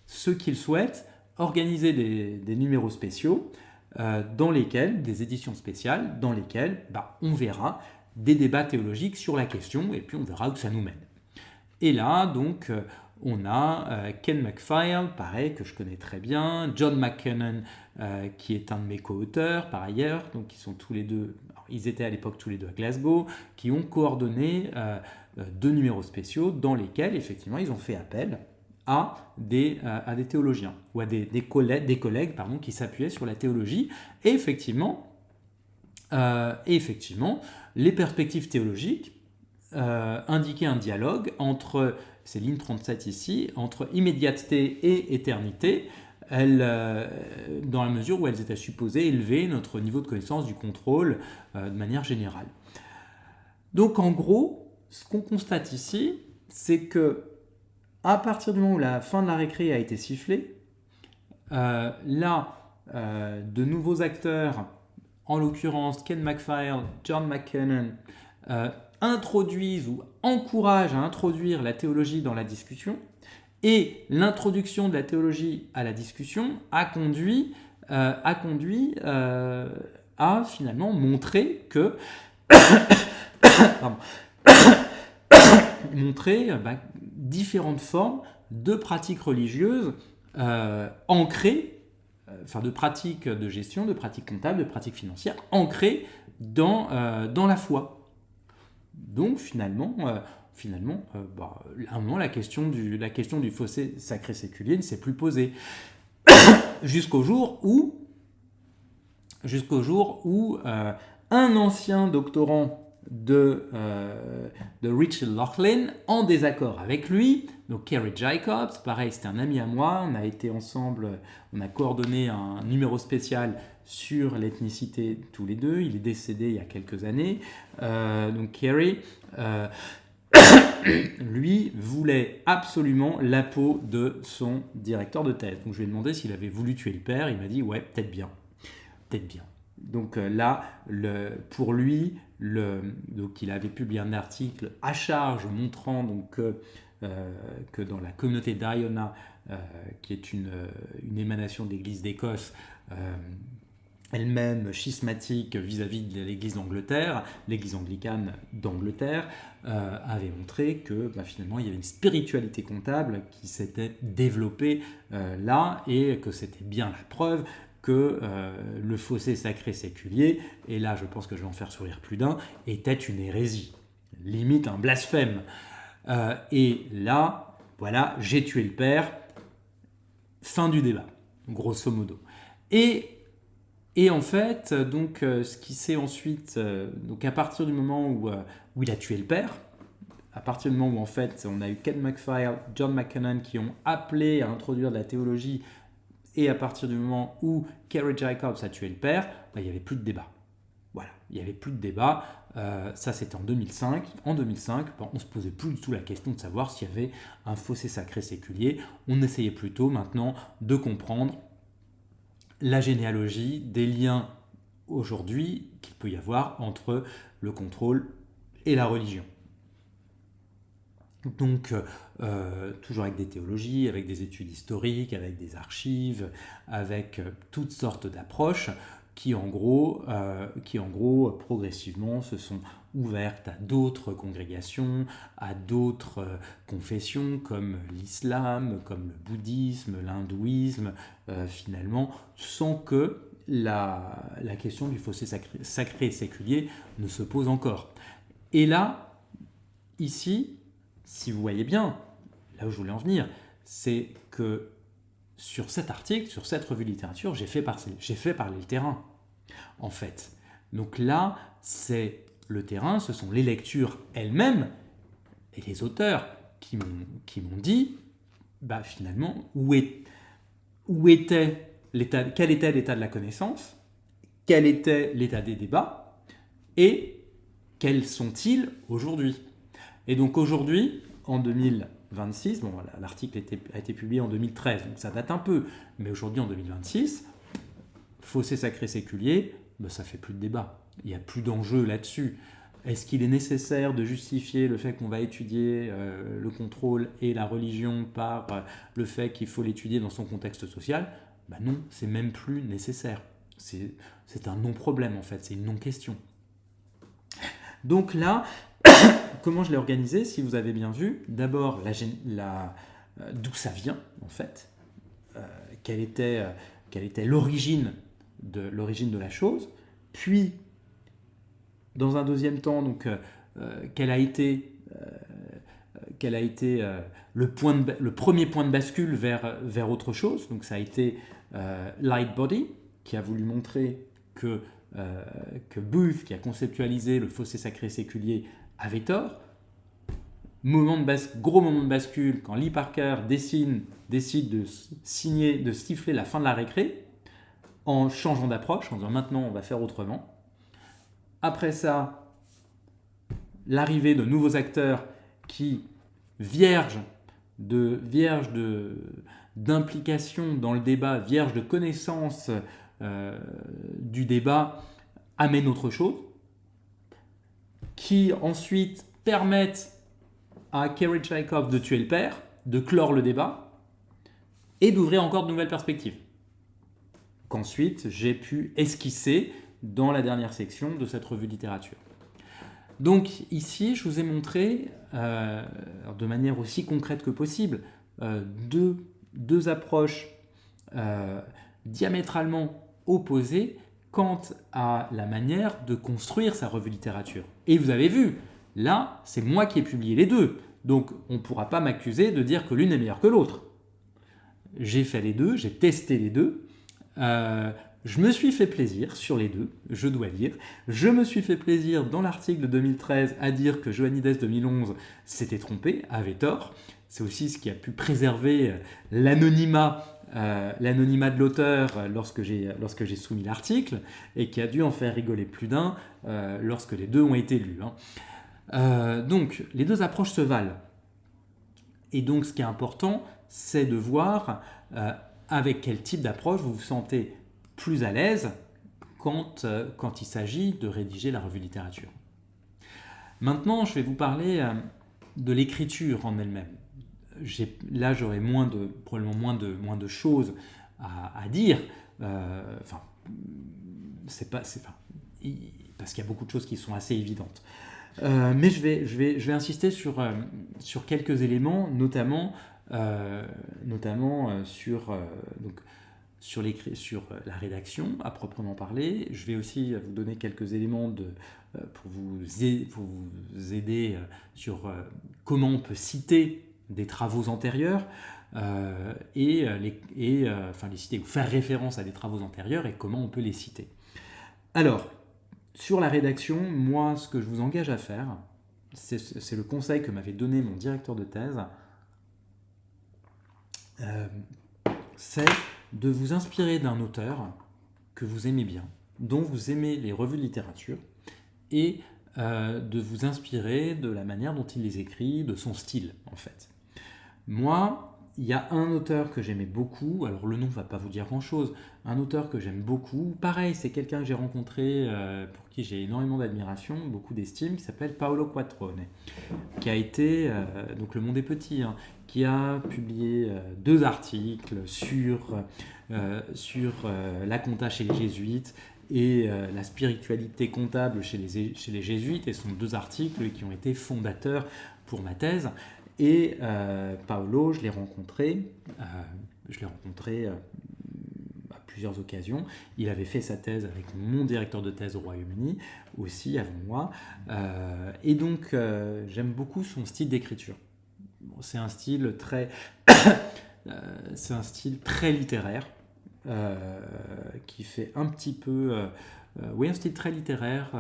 Speaker 1: ceux qui le souhaitent organiser des numéros spéciaux des éditions spéciales dans lesquelles on verra des débats théologiques sur la question et puis on verra où ça nous mène. Et là, donc, on a Ken McPhail, pareil, que je connais très bien, John McKinnon, qui est un de mes co-auteurs, par ailleurs, donc qui sont tous les deux, ils étaient à l'époque tous les deux à Glasgow, qui ont coordonné deux numéros spéciaux dans lesquels, effectivement, ils ont fait appel à des théologiens, ou à des collègues qui s'appuyaient sur la théologie. Et effectivement, les perspectives théologiques indiquer un dialogue entre, c'est ligne 37 ici, entre immédiateté et éternité, dans la mesure où elles étaient supposées élever notre niveau de connaissance du contrôle de manière générale. Donc en gros, ce qu'on constate ici, c'est que à partir du moment où la fin de la récré a été sifflée, de nouveaux acteurs, en l'occurrence Ken McPhail, John McKinnon, introduisent ou encouragent à introduire la théologie dans la discussion, et l'introduction de la théologie à la discussion a conduit à finalement montrer que différentes formes de pratiques religieuses ancrées, de pratiques de gestion, de pratiques comptables, de pratiques financières ancrées dans la foi. Donc finalement, à un moment, la question du fossé sacré séculier ne s'est plus posée. Jusqu'au jour où un ancien doctorant de Richard Laughlin en désaccord avec lui. Donc Kerry Jacobs, pareil, c'était un ami à moi, on a été ensemble, on a coordonné un numéro spécial sur l'ethnicité tous les deux, il est décédé il y a quelques années. Donc Kerry, lui, voulait absolument la peau de son directeur de thèse. Donc je lui ai demandé s'il avait voulu tuer le père, il m'a dit ouais, peut-être bien. Peut-être bien. Donc là, pour lui, donc il avait publié un article à charge montrant donc, que dans la communauté d'Iona, qui est une émanation de l'Église d'Écosse, elle-même schismatique vis-à-vis de l'Église d'Angleterre, l'Église anglicane d'Angleterre, avait montré que finalement il y avait une spiritualité comptable qui s'était développée là et que c'était bien la preuve que le fossé sacré séculier, et là je pense que je vais en faire sourire plus d'un, était une hérésie, limite un blasphème. Et là, voilà, j'ai tué le père, fin du débat, grosso modo. Et en fait, donc, ce qui s'est ensuite, donc à partir du moment où il a tué le père, à partir du moment où en fait on a eu Ken McPhail, John McKinnon qui ont appelé à introduire de la théologie, et à partir du moment où Kerry Jacobs a tué le père, il n'y avait plus de débat. Voilà, il n'y avait plus de débat. Ça, c'était en 2005. En 2005, on ne se posait plus du tout la question de savoir s'il y avait un fossé sacré séculier. On essayait plutôt maintenant de comprendre la généalogie, des liens aujourd'hui qu'il peut y avoir entre le contrôle et la religion. Donc, toujours avec des théologies, avec des études historiques, avec des archives, avec toutes sortes d'approches qui en gros, progressivement se sont ouvertes à d'autres congrégations, à d'autres confessions comme l'islam, comme le bouddhisme, l'hindouisme, finalement, sans que la question du fossé sacré séculier ne se pose encore. Et là, ici, si vous voyez bien, là où je voulais en venir, c'est que sur cet article, sur cette revue de littérature, j'ai fait parler le terrain, en fait. Donc là, c'est le terrain, ce sont les lectures elles-mêmes et les auteurs qui m'ont dit, finalement, quel était l'état de la connaissance, quel était l'état des débats, et quels sont-ils aujourd'hui ? Et donc aujourd'hui, en 2026, bon, l'article a été publié en 2013, donc ça date un peu, mais aujourd'hui en 2026, fossé sacré séculier, ça fait plus de débat. Il n'y a plus d'enjeu là-dessus. Est-ce qu'il est nécessaire de justifier le fait qu'on va étudier le contrôle et la religion par le fait qu'il faut l'étudier dans son contexte social ? Non, c'est même plus nécessaire. C'est un non-problème en fait, c'est une non-question. Donc là, comment je l'ai organisé, si vous avez bien vu, d'abord d'où ça vient en fait, quelle était l'origine de la chose, puis dans un deuxième temps, donc, quel a été le premier point de bascule vers autre chose. Donc ça a été Lightbody qui a voulu montrer que Booth, qui a conceptualisé le fossé sacré séculier, avait tort. Gros moment de bascule quand Lee Parker décide de siffler la fin de la récré en changeant d'approche, en disant maintenant on va faire autrement. Après ça, l'arrivée de nouveaux acteurs qui, vierges d'implication dans le débat, vierges de connaissance du débat, amènent autre chose, qui ensuite permettent à Kerry Jacobs de tuer le père, de clore le débat et d'ouvrir encore de nouvelles perspectives. Qu'ensuite, j'ai pu esquisser dans la dernière section de cette revue de littérature. Donc ici, je vous ai montré, de manière aussi concrète que possible, deux approches diamétralement opposées quant à la manière de construire sa revue de littérature. Et vous avez vu, là, c'est moi qui ai publié les deux. Donc on ne pourra pas m'accuser de dire que l'une est meilleure que l'autre. J'ai fait les deux, j'ai testé les deux. je me suis fait plaisir sur les deux, je dois dire. Je me suis fait plaisir dans l'article de 2013 à dire que Johannides 2011 s'était trompé, avait tort. C'est aussi ce qui a pu préserver l'anonymat de l'auteur lorsque j'ai soumis l'article et qui a dû en faire rigoler plus d'un lorsque les deux ont été lus. Donc, les deux approches se valent. Et donc, ce qui est important, c'est de voir avec quel type d'approche vous vous sentez plus à l'aise quand il s'agit de rédiger la revue littérature. Maintenant, je vais vous parler de l'écriture en elle-même. Là, j'aurai probablement moins de choses à dire. Parce qu'il y a beaucoup de choses qui sont assez évidentes. Mais je vais insister sur quelques éléments, notamment sur la rédaction à proprement parler. Je vais aussi vous donner quelques éléments pour vous aider sur comment on peut citer des travaux antérieurs les citer ou faire référence à des travaux antérieurs et comment on peut les citer. Alors, sur la rédaction, moi, ce que je vous engage à faire, c'est le conseil que m'avait donné mon directeur de thèse, c'est de vous inspirer d'un auteur que vous aimez bien, dont vous aimez les revues de littérature, et de vous inspirer de la manière dont il les écrit, de son style, en fait. Moi, il y a un auteur que j'aimais beaucoup, alors le nom ne va pas vous dire grand-chose, un auteur que j'aime beaucoup, pareil, c'est quelqu'un que j'ai rencontré, pour qui j'ai énormément d'admiration, beaucoup d'estime, qui s'appelle Paolo Quattrone, qui a été, donc Le Monde est petit, qui a publié 2 articles sur la compta chez les jésuites et la spiritualité comptable chez les jésuites, et ce sont 2 articles qui ont été fondateurs pour ma thèse. Et Paolo, je l'ai rencontré à plusieurs occasions. Il avait fait sa thèse avec mon directeur de thèse au Royaume-Uni, aussi avant moi. Et donc, j'aime beaucoup son style d'écriture. C'est un style très littéraire, qui fait un petit peu... un style très littéraire,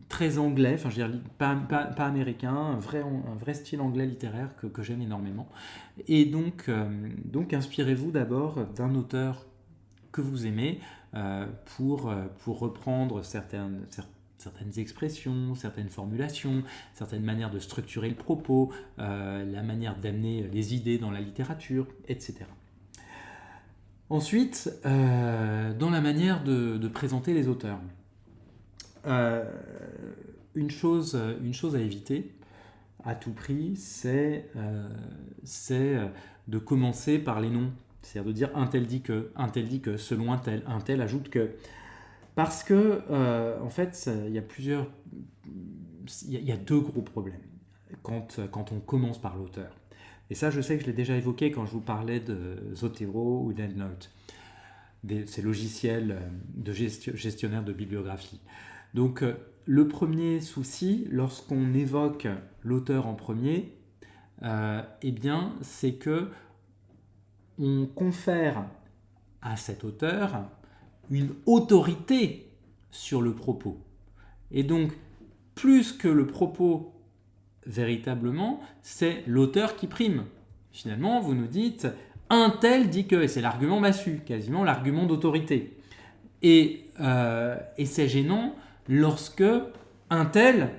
Speaker 1: très anglais, enfin je veux dire pas américain, un vrai style anglais littéraire que j'aime énormément. Et donc inspirez-vous d'abord d'un auteur que vous aimez pour reprendre certaines expressions, certaines formulations, certaines manières de structurer le propos, la manière d'amener les idées dans la littérature, etc. Ensuite, dans la manière de présenter les auteurs. Une chose à éviter à tout prix, c'est de commencer par les noms. C'est-à-dire de dire un tel dit que, selon un tel ajoute que. Parce que, en fait, il y a 2 gros problèmes quand on commence par l'auteur. Et ça, je sais que je l'ai déjà évoqué quand je vous parlais de Zotero ou d'EndNote, ces logiciels de gestionnaire de bibliographie. Donc, le premier souci, lorsqu'on évoque l'auteur en premier, c'est que on confère à cet auteur une autorité sur le propos. Et donc, plus que le propos véritablement, c'est l'auteur qui prime. Finalement, vous nous dites un tel dit que, et c'est l'argument massu, quasiment l'argument d'autorité. Et c'est gênant lorsque un tel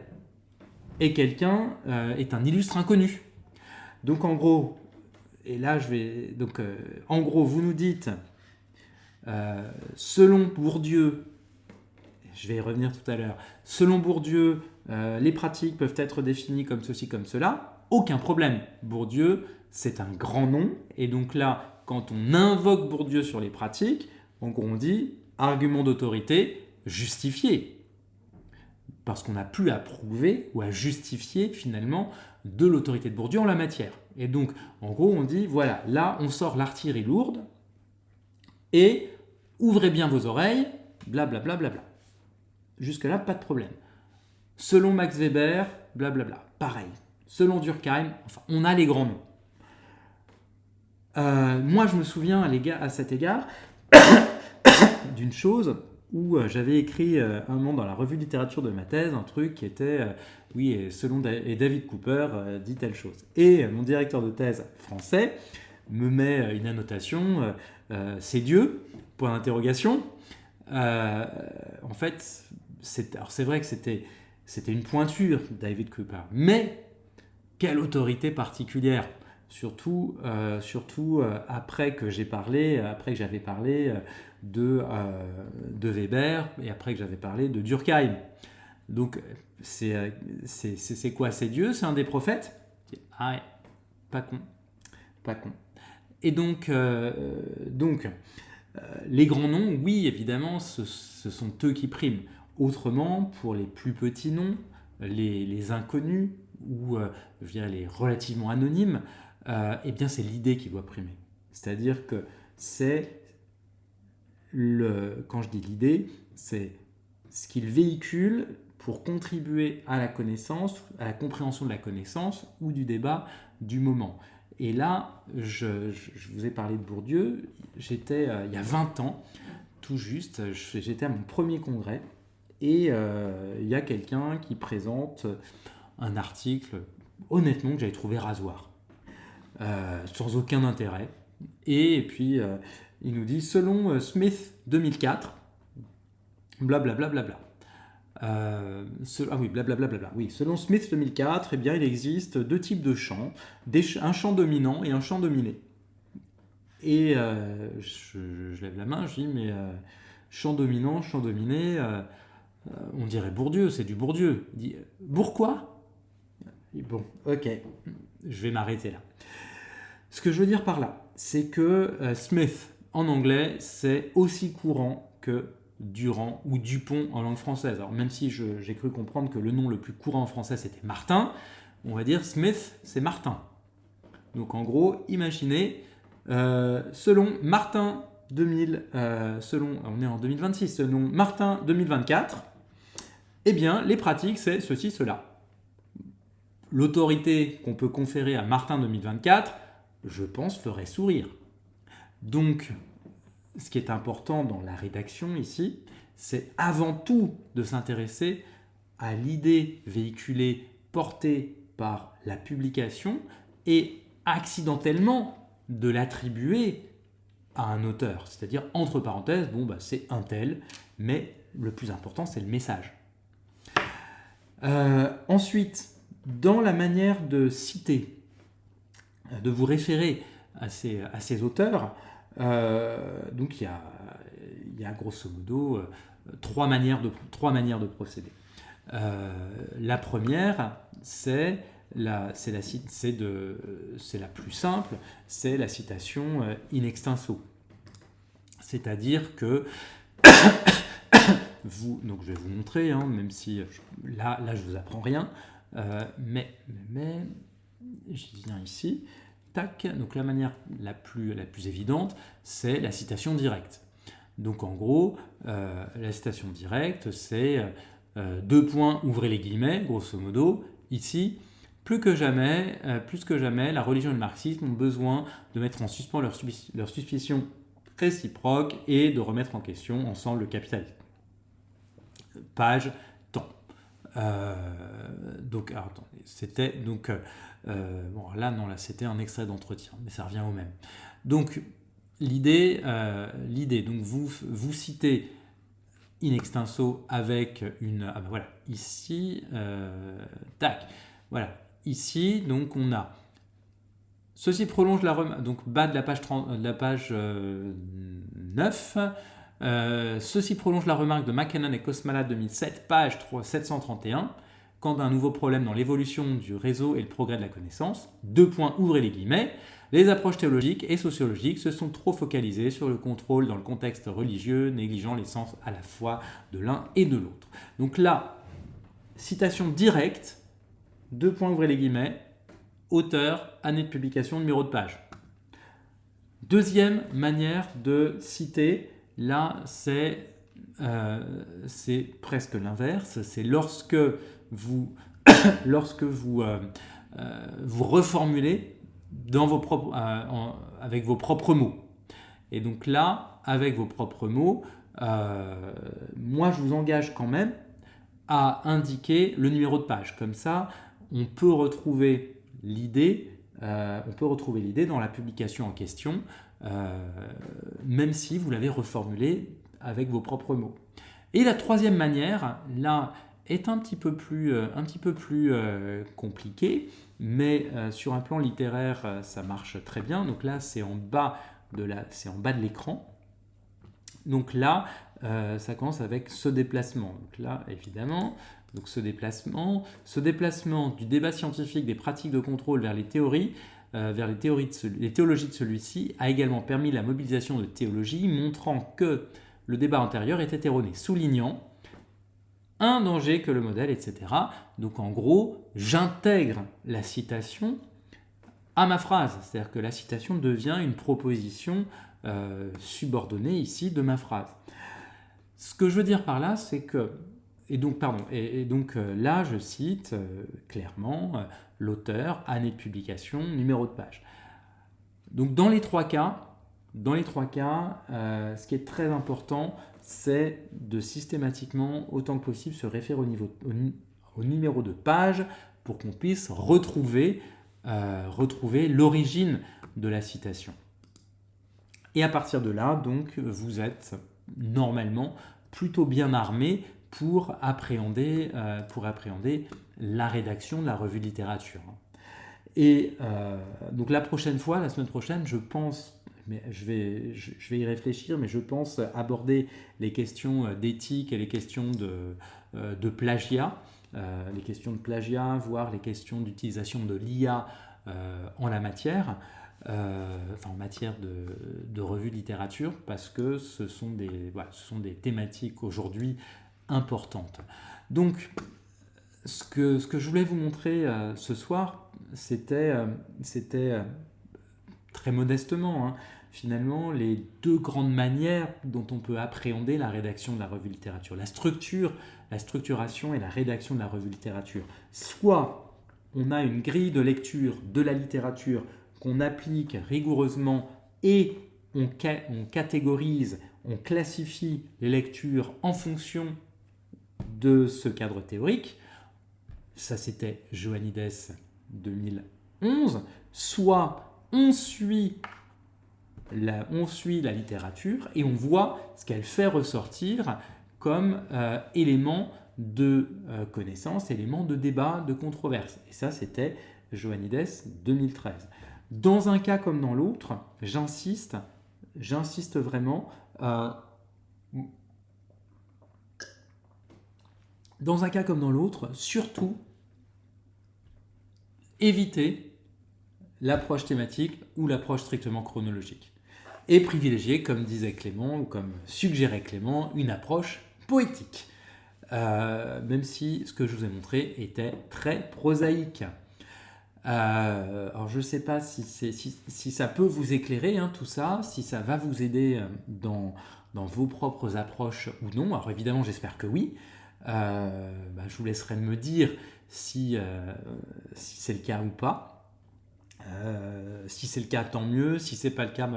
Speaker 1: est un illustre inconnu. Donc en gros, en gros, vous nous dites selon Bourdieu, je vais y revenir tout à l'heure, selon Bourdieu, les pratiques peuvent être définies comme ceci, comme cela, aucun problème. Bourdieu, c'est un grand nom, et donc là, quand on invoque Bourdieu sur les pratiques, en gros on dit argument d'autorité justifié, parce qu'on n'a plus à prouver ou à justifier finalement de l'autorité de Bourdieu en la matière. Et donc, en gros, on dit, voilà, là, on sort l'artillerie lourde, et ouvrez bien vos oreilles, blablabla. Bla, bla, bla. Jusque-là, pas de problème. Selon Max Weber, blablabla. Pareil. Selon Durkheim, enfin, on a les grands noms. Moi, je me souviens à cet égard d'une chose où j'avais écrit un moment dans la revue de littérature de ma thèse un truc qui était oui, et selon David Cooper dit telle chose. Et mon directeur de thèse français me met une annotation c'est Dieu, point d'interrogation. En fait, c'est vrai que c'était une pointure, David Cooper, mais quelle autorité particulière, surtout après que j'avais parlé de Weber et après que j'avais parlé de Durkheim. Donc c'est quoi? C'est Dieu? C'est un des prophètes? Ah ouais, pas con, pas con. Et donc les grands noms, oui, évidemment, ce sont eux qui priment. Autrement, pour les plus petits noms, les inconnus, ou je dirais les relativement anonymes, eh bien c'est l'idée qui doit primer. C'est-à-dire que quand je dis l'idée, c'est ce qu'il véhicule pour contribuer à la connaissance, à la compréhension de la connaissance ou du débat du moment. Et là, je vous ai parlé de Bourdieu, j'étais il y a 20 ans, tout juste, j'étais à mon premier congrès, et il y a quelqu'un qui présente un article, honnêtement, que j'avais trouvé rasoir, sans aucun intérêt. Et puis, il nous dit, selon Smith 2004, blablabla. Oui, selon Smith 2004, eh bien, il existe deux types de champs, un champ dominant et un champ dominé. Et je lève la main, je dis, mais champ dominant, champ dominé, on dirait Bourdieu, c'est du Bourdieu. Il dit, pourquoi? Bon, ok, je vais m'arrêter là. Ce que je veux dire par là, c'est que Smith, en anglais, c'est aussi courant que Durand ou Dupont en langue française. Alors même si j'ai cru comprendre que le nom le plus courant en français c'était Martin, on va dire Smith c'est Martin. Donc en gros, imaginez, selon Martin 2000, on est en 2026, selon Martin 2024, eh bien les pratiques c'est ceci, cela. L'autorité qu'on peut conférer à Martin 2024, je pense, ferait sourire. Donc, ce qui est important dans la rédaction ici, c'est avant tout de s'intéresser à l'idée véhiculée, portée par la publication et accidentellement de l'attribuer à un auteur. C'est-à-dire, entre parenthèses, bon, c'est un tel, mais le plus important, c'est le message. Ensuite, dans la manière de citer, de vous référer à ces auteurs, donc il y a grosso modo trois manières de procéder. La première, c'est la plus simple, c'est la citation in extenso. C'est-à-dire que donc je vais vous montrer, même si là je vous apprends rien, mais j'y viens ici. Tac. Donc la manière la plus évidente, c'est la citation directe. Donc en gros, la citation directe, c'est deux points, ouvrez les guillemets, grosso modo. Ici, plus que jamais, la religion et le marxisme ont besoin de mettre en suspens leur suspicion réciproque et de remettre en question ensemble le capitalisme. Page temps. Donc, alors, attendez, c'était donc bon là non, là c'était un extrait d'entretien, mais ça revient au même. Donc l'idée, donc vous citez in extenso avec une voilà ici tac voilà ici, donc on a ceci prolonge la remarque, donc bas de la page 9. Ceci prolonge la remarque de McKinnon et Kosmala 2007, page 731, quand un nouveau problème dans l'évolution du réseau et le progrès de la connaissance, deux points, ouvrez les guillemets, les approches théologiques et sociologiques se sont trop focalisées sur le contrôle dans le contexte religieux, négligeant l'essence à la fois de l'un et de l'autre. Donc là, citation directe, deux points, ouvrez les guillemets, auteur, année de publication, numéro de page. Deuxième manière de citer, là, c'est presque l'inverse. C'est lorsque vous reformulez avec vos propres mots. Et donc là, avec vos propres mots, moi je vous engage quand même à indiquer le numéro de page. Comme ça, on peut retrouver l'idée dans la publication en question, même si vous l'avez reformulé avec vos propres mots. Et la troisième manière, là, est un petit peu plus compliquée, mais sur un plan littéraire, ça marche très bien. Donc là, c'est en bas de l'écran. Donc là, ça commence avec ce déplacement. Donc là, évidemment, ce déplacement du débat scientifique des pratiques de contrôle vers les théologies de celui-ci a également permis la mobilisation de théologie, montrant que le débat antérieur était erroné, soulignant un danger que le modèle, etc. Donc en gros, j'intègre la citation à ma phrase, c'est-à-dire que la citation devient une proposition subordonnée ici de ma phrase. Ce que je veux dire par là, c'est que là, je cite clairement l'auteur, année de publication, numéro de page. Donc dans les trois cas, ce qui est très important, c'est de systématiquement, autant que possible, se référer au numéro de page pour qu'on puisse retrouver l'origine de la citation. Et à partir de là, donc, vous êtes normalement plutôt bien armé pour appréhender la rédaction de la revue de littérature. Et donc la semaine prochaine, je pense, mais je vais y réfléchir, mais je pense aborder les questions d'éthique et les questions de plagiat, voire les questions d'utilisation de l'IA en la matière. En matière de revue de littérature, parce que ce sont des thématiques aujourd'hui importantes. Donc, ce que je voulais vous montrer ce soir, c'était très modestement, finalement, les deux grandes manières dont on peut appréhender la rédaction de la revue de littérature. La structuration et la rédaction de la revue de littérature. Soit on a une grille de lecture de la littérature qu'on applique rigoureusement et on catégorise, on classifie les lectures en fonction de ce cadre théorique. Ça, c'était Johannides 2011. Soit on suit la littérature et on voit ce qu'elle fait ressortir comme élément de connaissance, élément de débat, de controverse. Et ça, c'était Johannides 2013. Dans un cas comme dans l'autre, j'insiste vraiment. Dans un cas comme dans l'autre, surtout, évitez l'approche thématique ou l'approche strictement chronologique. Et privilégier, comme disait Clément, ou comme suggérait Clément, une approche poétique. Même si ce que je vous ai montré était très prosaïque. Alors je ne sais pas si ça peut vous éclairer, tout ça, si ça va vous aider dans vos propres approches ou non. Alors évidemment, j'espère que oui. Je vous laisserai me dire si c'est le cas ou pas. Si c'est le cas, tant mieux. Si c'est pas le cas,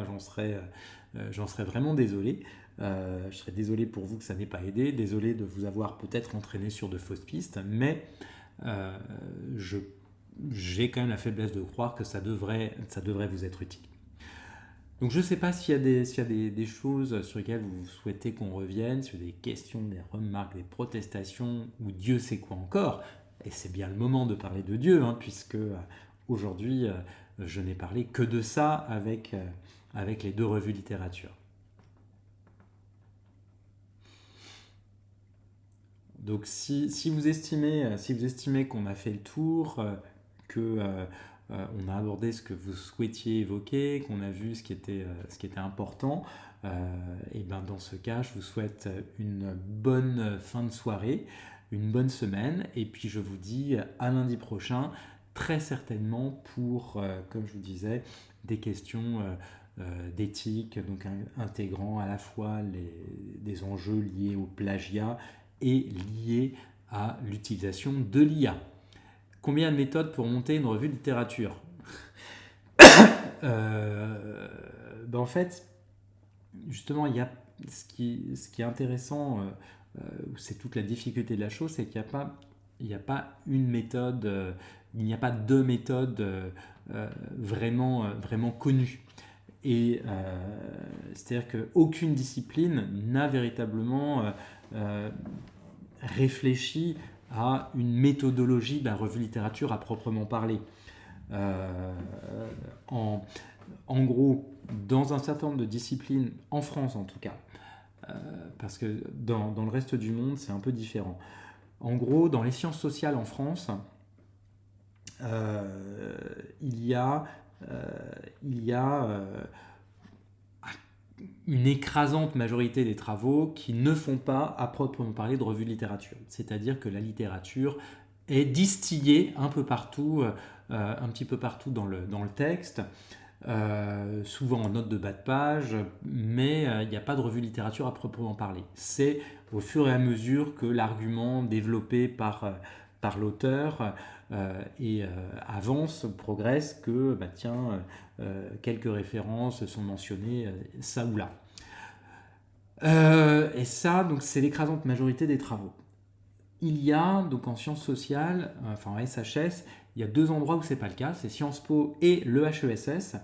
Speaker 1: j'en serais vraiment désolé. Je serais désolé pour vous que ça n'ait pas aidé. Désolé de vous avoir peut-être entraîné sur de fausses pistes, mais j'ai quand même la faiblesse de croire que ça devrait vous être utile. Donc je ne sais pas s'il y a des choses sur lesquelles vous souhaitez qu'on revienne, sur des questions, des remarques, des protestations, ou Dieu sait quoi encore. Et c'est bien le moment de parler de Dieu, puisque aujourd'hui, je n'ai parlé que de ça avec les deux revues littérature. Donc si vous estimez qu'on a fait le tour, qu'on a abordé ce que vous souhaitiez évoquer, qu'on a vu ce qui était important, et dans ce cas, je vous souhaite une bonne fin de soirée, une bonne semaine, et puis je vous dis à lundi prochain, très certainement pour, comme je vous disais, des questions d'éthique, donc intégrant à la fois des enjeux liés au plagiat et liés à l'utilisation de l'IA. Combien de méthodes pour monter une revue de littérature ? En fait, justement, ce qui est intéressant, c'est toute la difficulté de la chose, c'est il n'y a pas une méthode, il n'y a pas deux méthodes vraiment connues. Et c'est-à-dire qu'aucune discipline n'a véritablement réfléchi à une méthodologie de la revue littérature à proprement parler. Euh, en, en gros, dans un certain nombre de disciplines, en France en tout cas, parce que dans le reste du monde, c'est un peu différent. En gros, dans les sciences sociales en France, euh, il y a, euh, il y a une écrasante majorité des travaux qui ne font pas, à proprement parler, de revue de littérature. C'est-à-dire que la littérature est distillée un peu partout, un petit peu partout dans le texte, souvent en note de bas de page, mais il n'y a pas de revue de littérature à proprement parler. C'est au fur et à mesure que l'argument développé par l'auteur avance, progresse, que quelques références sont mentionnées ça ou là. Et ça, donc, c'est l'écrasante majorité des travaux. Il y a, donc en sciences sociales, enfin en SHS, il y a deux endroits où c'est pas le cas, c'est Sciences Po et le HESS,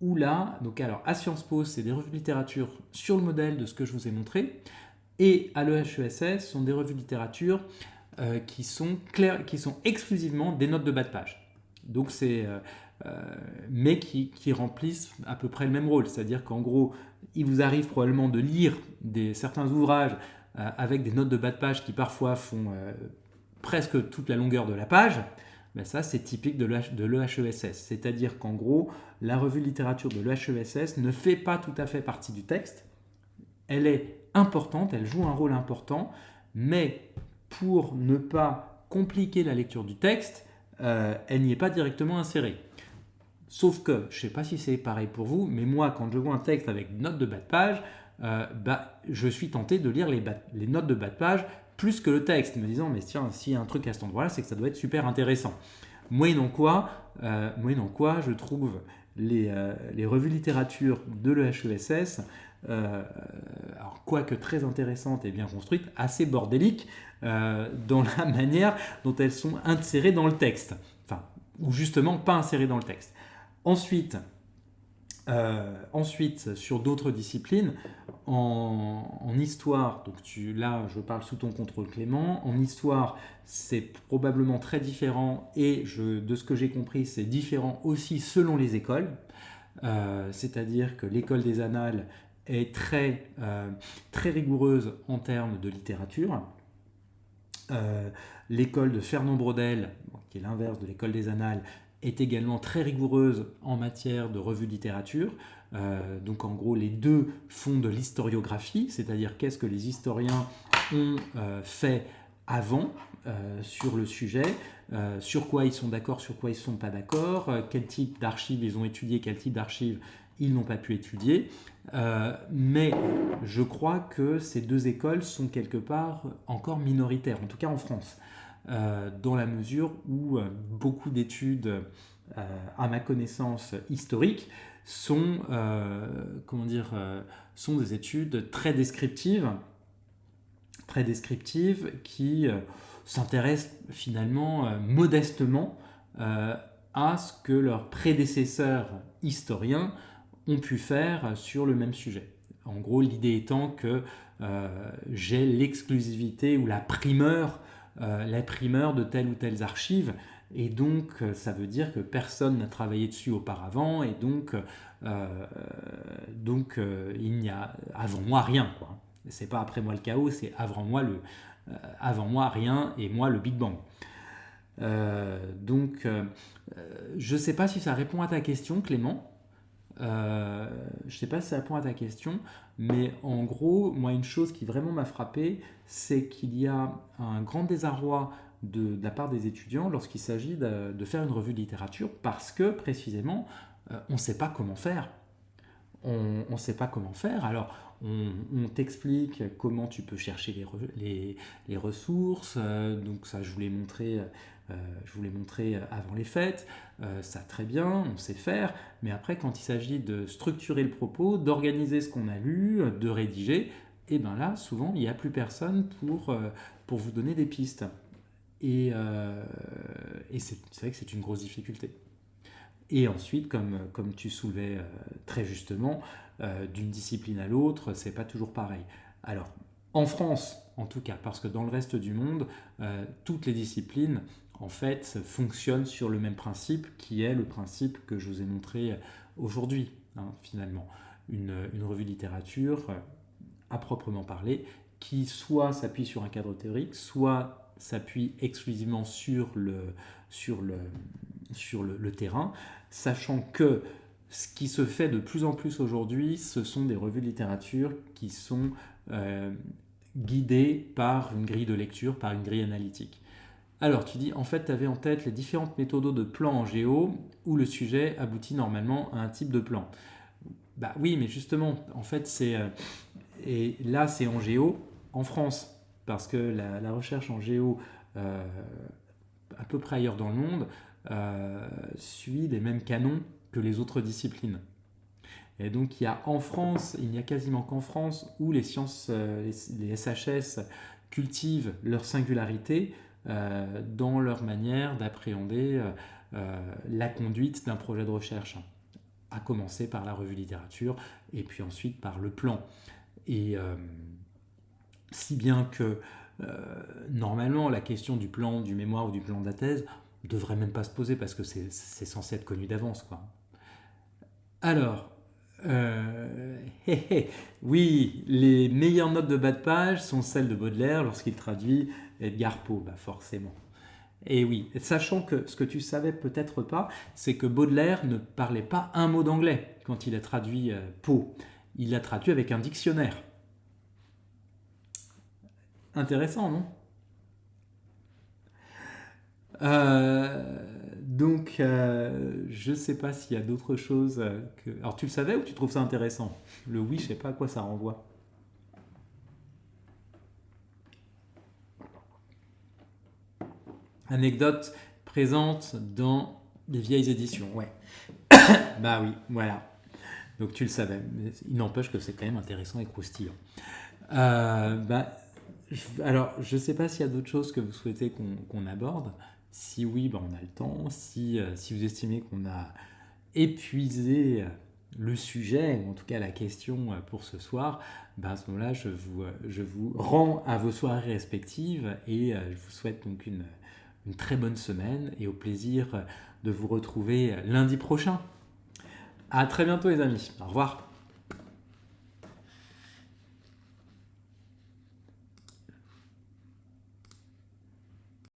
Speaker 1: où là, donc alors à Sciences Po, c'est des revues de littérature sur le modèle de ce que je vous ai montré, et à l'EHESS, ce sont des revues de littérature qui sont exclusivement des notes de bas de page. Donc mais qui remplissent à peu près le même rôle, c'est-à-dire qu'en gros, il vous arrive probablement de lire certains ouvrages avec des notes de bas de page qui parfois font presque toute la longueur de la page. Ben ça, c'est typique de l'EHESS. C'est-à-dire qu'en gros, la revue de littérature de l'EHESS ne fait pas tout à fait partie du texte. Elle est importante, elle joue un rôle important, mais pour ne pas compliquer la lecture du texte, elle n'y est pas directement insérée. Sauf que, je ne sais pas si c'est pareil pour vous, mais moi, quand je vois un texte avec notes de bas de page, je suis tenté de lire les notes de bas de page plus que le texte, me disant, mais tiens, s'il y a un truc à cet endroit-là, c'est que ça doit être super intéressant. Moyennant quoi, je trouve les revues littérature de l'EHESS, alors quoique très intéressantes et bien construites, assez bordéliques dans la manière dont elles sont insérées dans le texte. Enfin, ou justement pas insérées dans le texte. Ensuite, sur d'autres disciplines, en histoire, donc là je parle sous ton contrôle Clément, en histoire c'est probablement très différent et de ce que j'ai compris c'est différent aussi selon les écoles, c'est-à-dire que l'école des annales est très rigoureuse en termes de littérature. L'école de Fernand Braudel, qui est l'inverse de l'école des annales, est également très rigoureuse en matière de revue de littérature. Donc en gros, les deux font de l'historiographie, c'est-à-dire qu'est-ce que les historiens ont fait avant sur le sujet, sur quoi ils sont d'accord, sur quoi ils ne sont pas d'accord, quel type d'archives ils ont étudié, quel type d'archives ils n'ont pas pu étudier. Mais je crois que ces deux écoles sont quelque part encore minoritaires, en tout cas en France. Dans la mesure où beaucoup d'études, à ma connaissance historique, sont des études très descriptives qui s'intéressent finalement modestement à ce que leurs prédécesseurs historiens ont pu faire sur le même sujet. En gros, l'idée étant que j'ai l'exclusivité ou la primeur de telle ou telle archive, et donc ça veut dire que personne n'a travaillé dessus auparavant, et donc il n'y a avant moi rien, quoi. C'est pas après moi le chaos, c'est avant moi rien et moi le Big Bang. Je sais pas si ça répond à ta question, Clément. Je sais pas si ça répond à ta question, mais en gros, moi, une chose qui vraiment m'a frappé, c'est qu'il y a un grand désarroi de la part des étudiants lorsqu'il s'agit de faire une revue de littérature, parce que précisément, on ne sait pas comment faire. On ne sait pas comment faire. Alors, on t'explique comment tu peux chercher les ressources. Donc ça, je vous l'ai montré je vous l'ai montré avant les fêtes, ça très bien, on sait faire, mais après quand il s'agit de structurer le propos, d'organiser ce qu'on a lu, de rédiger, et bien là, souvent, il n'y a plus personne pour vous donner des pistes. Et c'est vrai que c'est une grosse difficulté. Et ensuite, comme tu soulevais très justement, d'une discipline à l'autre, c'est pas toujours pareil. Alors, en France, en tout cas, parce que dans le reste du monde, toutes les disciplines, en fait, fonctionnent sur le même principe, qui est le principe que je vous ai montré aujourd'hui, finalement. Une revue de littérature, à proprement parler, qui soit s'appuie sur un cadre théorique, soit s'appuie exclusivement sur le terrain, sachant que ce qui se fait de plus en plus aujourd'hui, ce sont des revues de littérature qui sont guidées par une grille de lecture, par une grille analytique. Alors, tu dis, en fait, tu avais en tête les différentes méthodes de plan en géo où le sujet aboutit normalement à un type de plan. Bah oui, mais justement, en fait, et là, c'est en géo en France, parce que la recherche en géo, à peu près ailleurs dans le monde, suit les mêmes canons que les autres disciplines. Et donc, il n'y a quasiment qu'en France où les sciences, les SHS cultivent leur singularité dans leur manière d'appréhender la conduite d'un projet de recherche, à commencer par la revue littérature et puis ensuite par le plan. Et si bien que normalement la question du plan du mémoire ou du plan de la thèse ne devrait même pas se poser parce que c'est censé être connu d'avance, quoi. Alors, oui, les meilleures notes de bas de page sont celles de Baudelaire lorsqu'il traduit Edgar Poe, bah forcément. Et oui, sachant que ce que tu savais peut-être pas, c'est que Baudelaire ne parlait pas un mot d'anglais quand il a traduit Poe. Il l'a traduit avec un dictionnaire. Intéressant, non? Donc, je ne sais pas s'il y a d'autres choses que... Alors, tu le savais ou tu trouves ça intéressant? Le oui, je ne sais pas à quoi ça renvoie. Anecdote présente dans les vieilles éditions, ouais. Bah oui, voilà. Donc tu le savais. Mais il n'empêche que c'est quand même intéressant et croustillant. Bah, alors, je ne sais pas s'il y a d'autres choses que vous souhaitez qu'on aborde. Si oui, bah, on a le temps. Si vous estimez qu'on a épuisé le sujet, ou en tout cas la question pour ce soir, bah, à ce moment-là, je vous rends à vos soirées respectives et je vous souhaite donc une très bonne semaine et au plaisir de vous retrouver lundi prochain. À très bientôt les amis. Au revoir.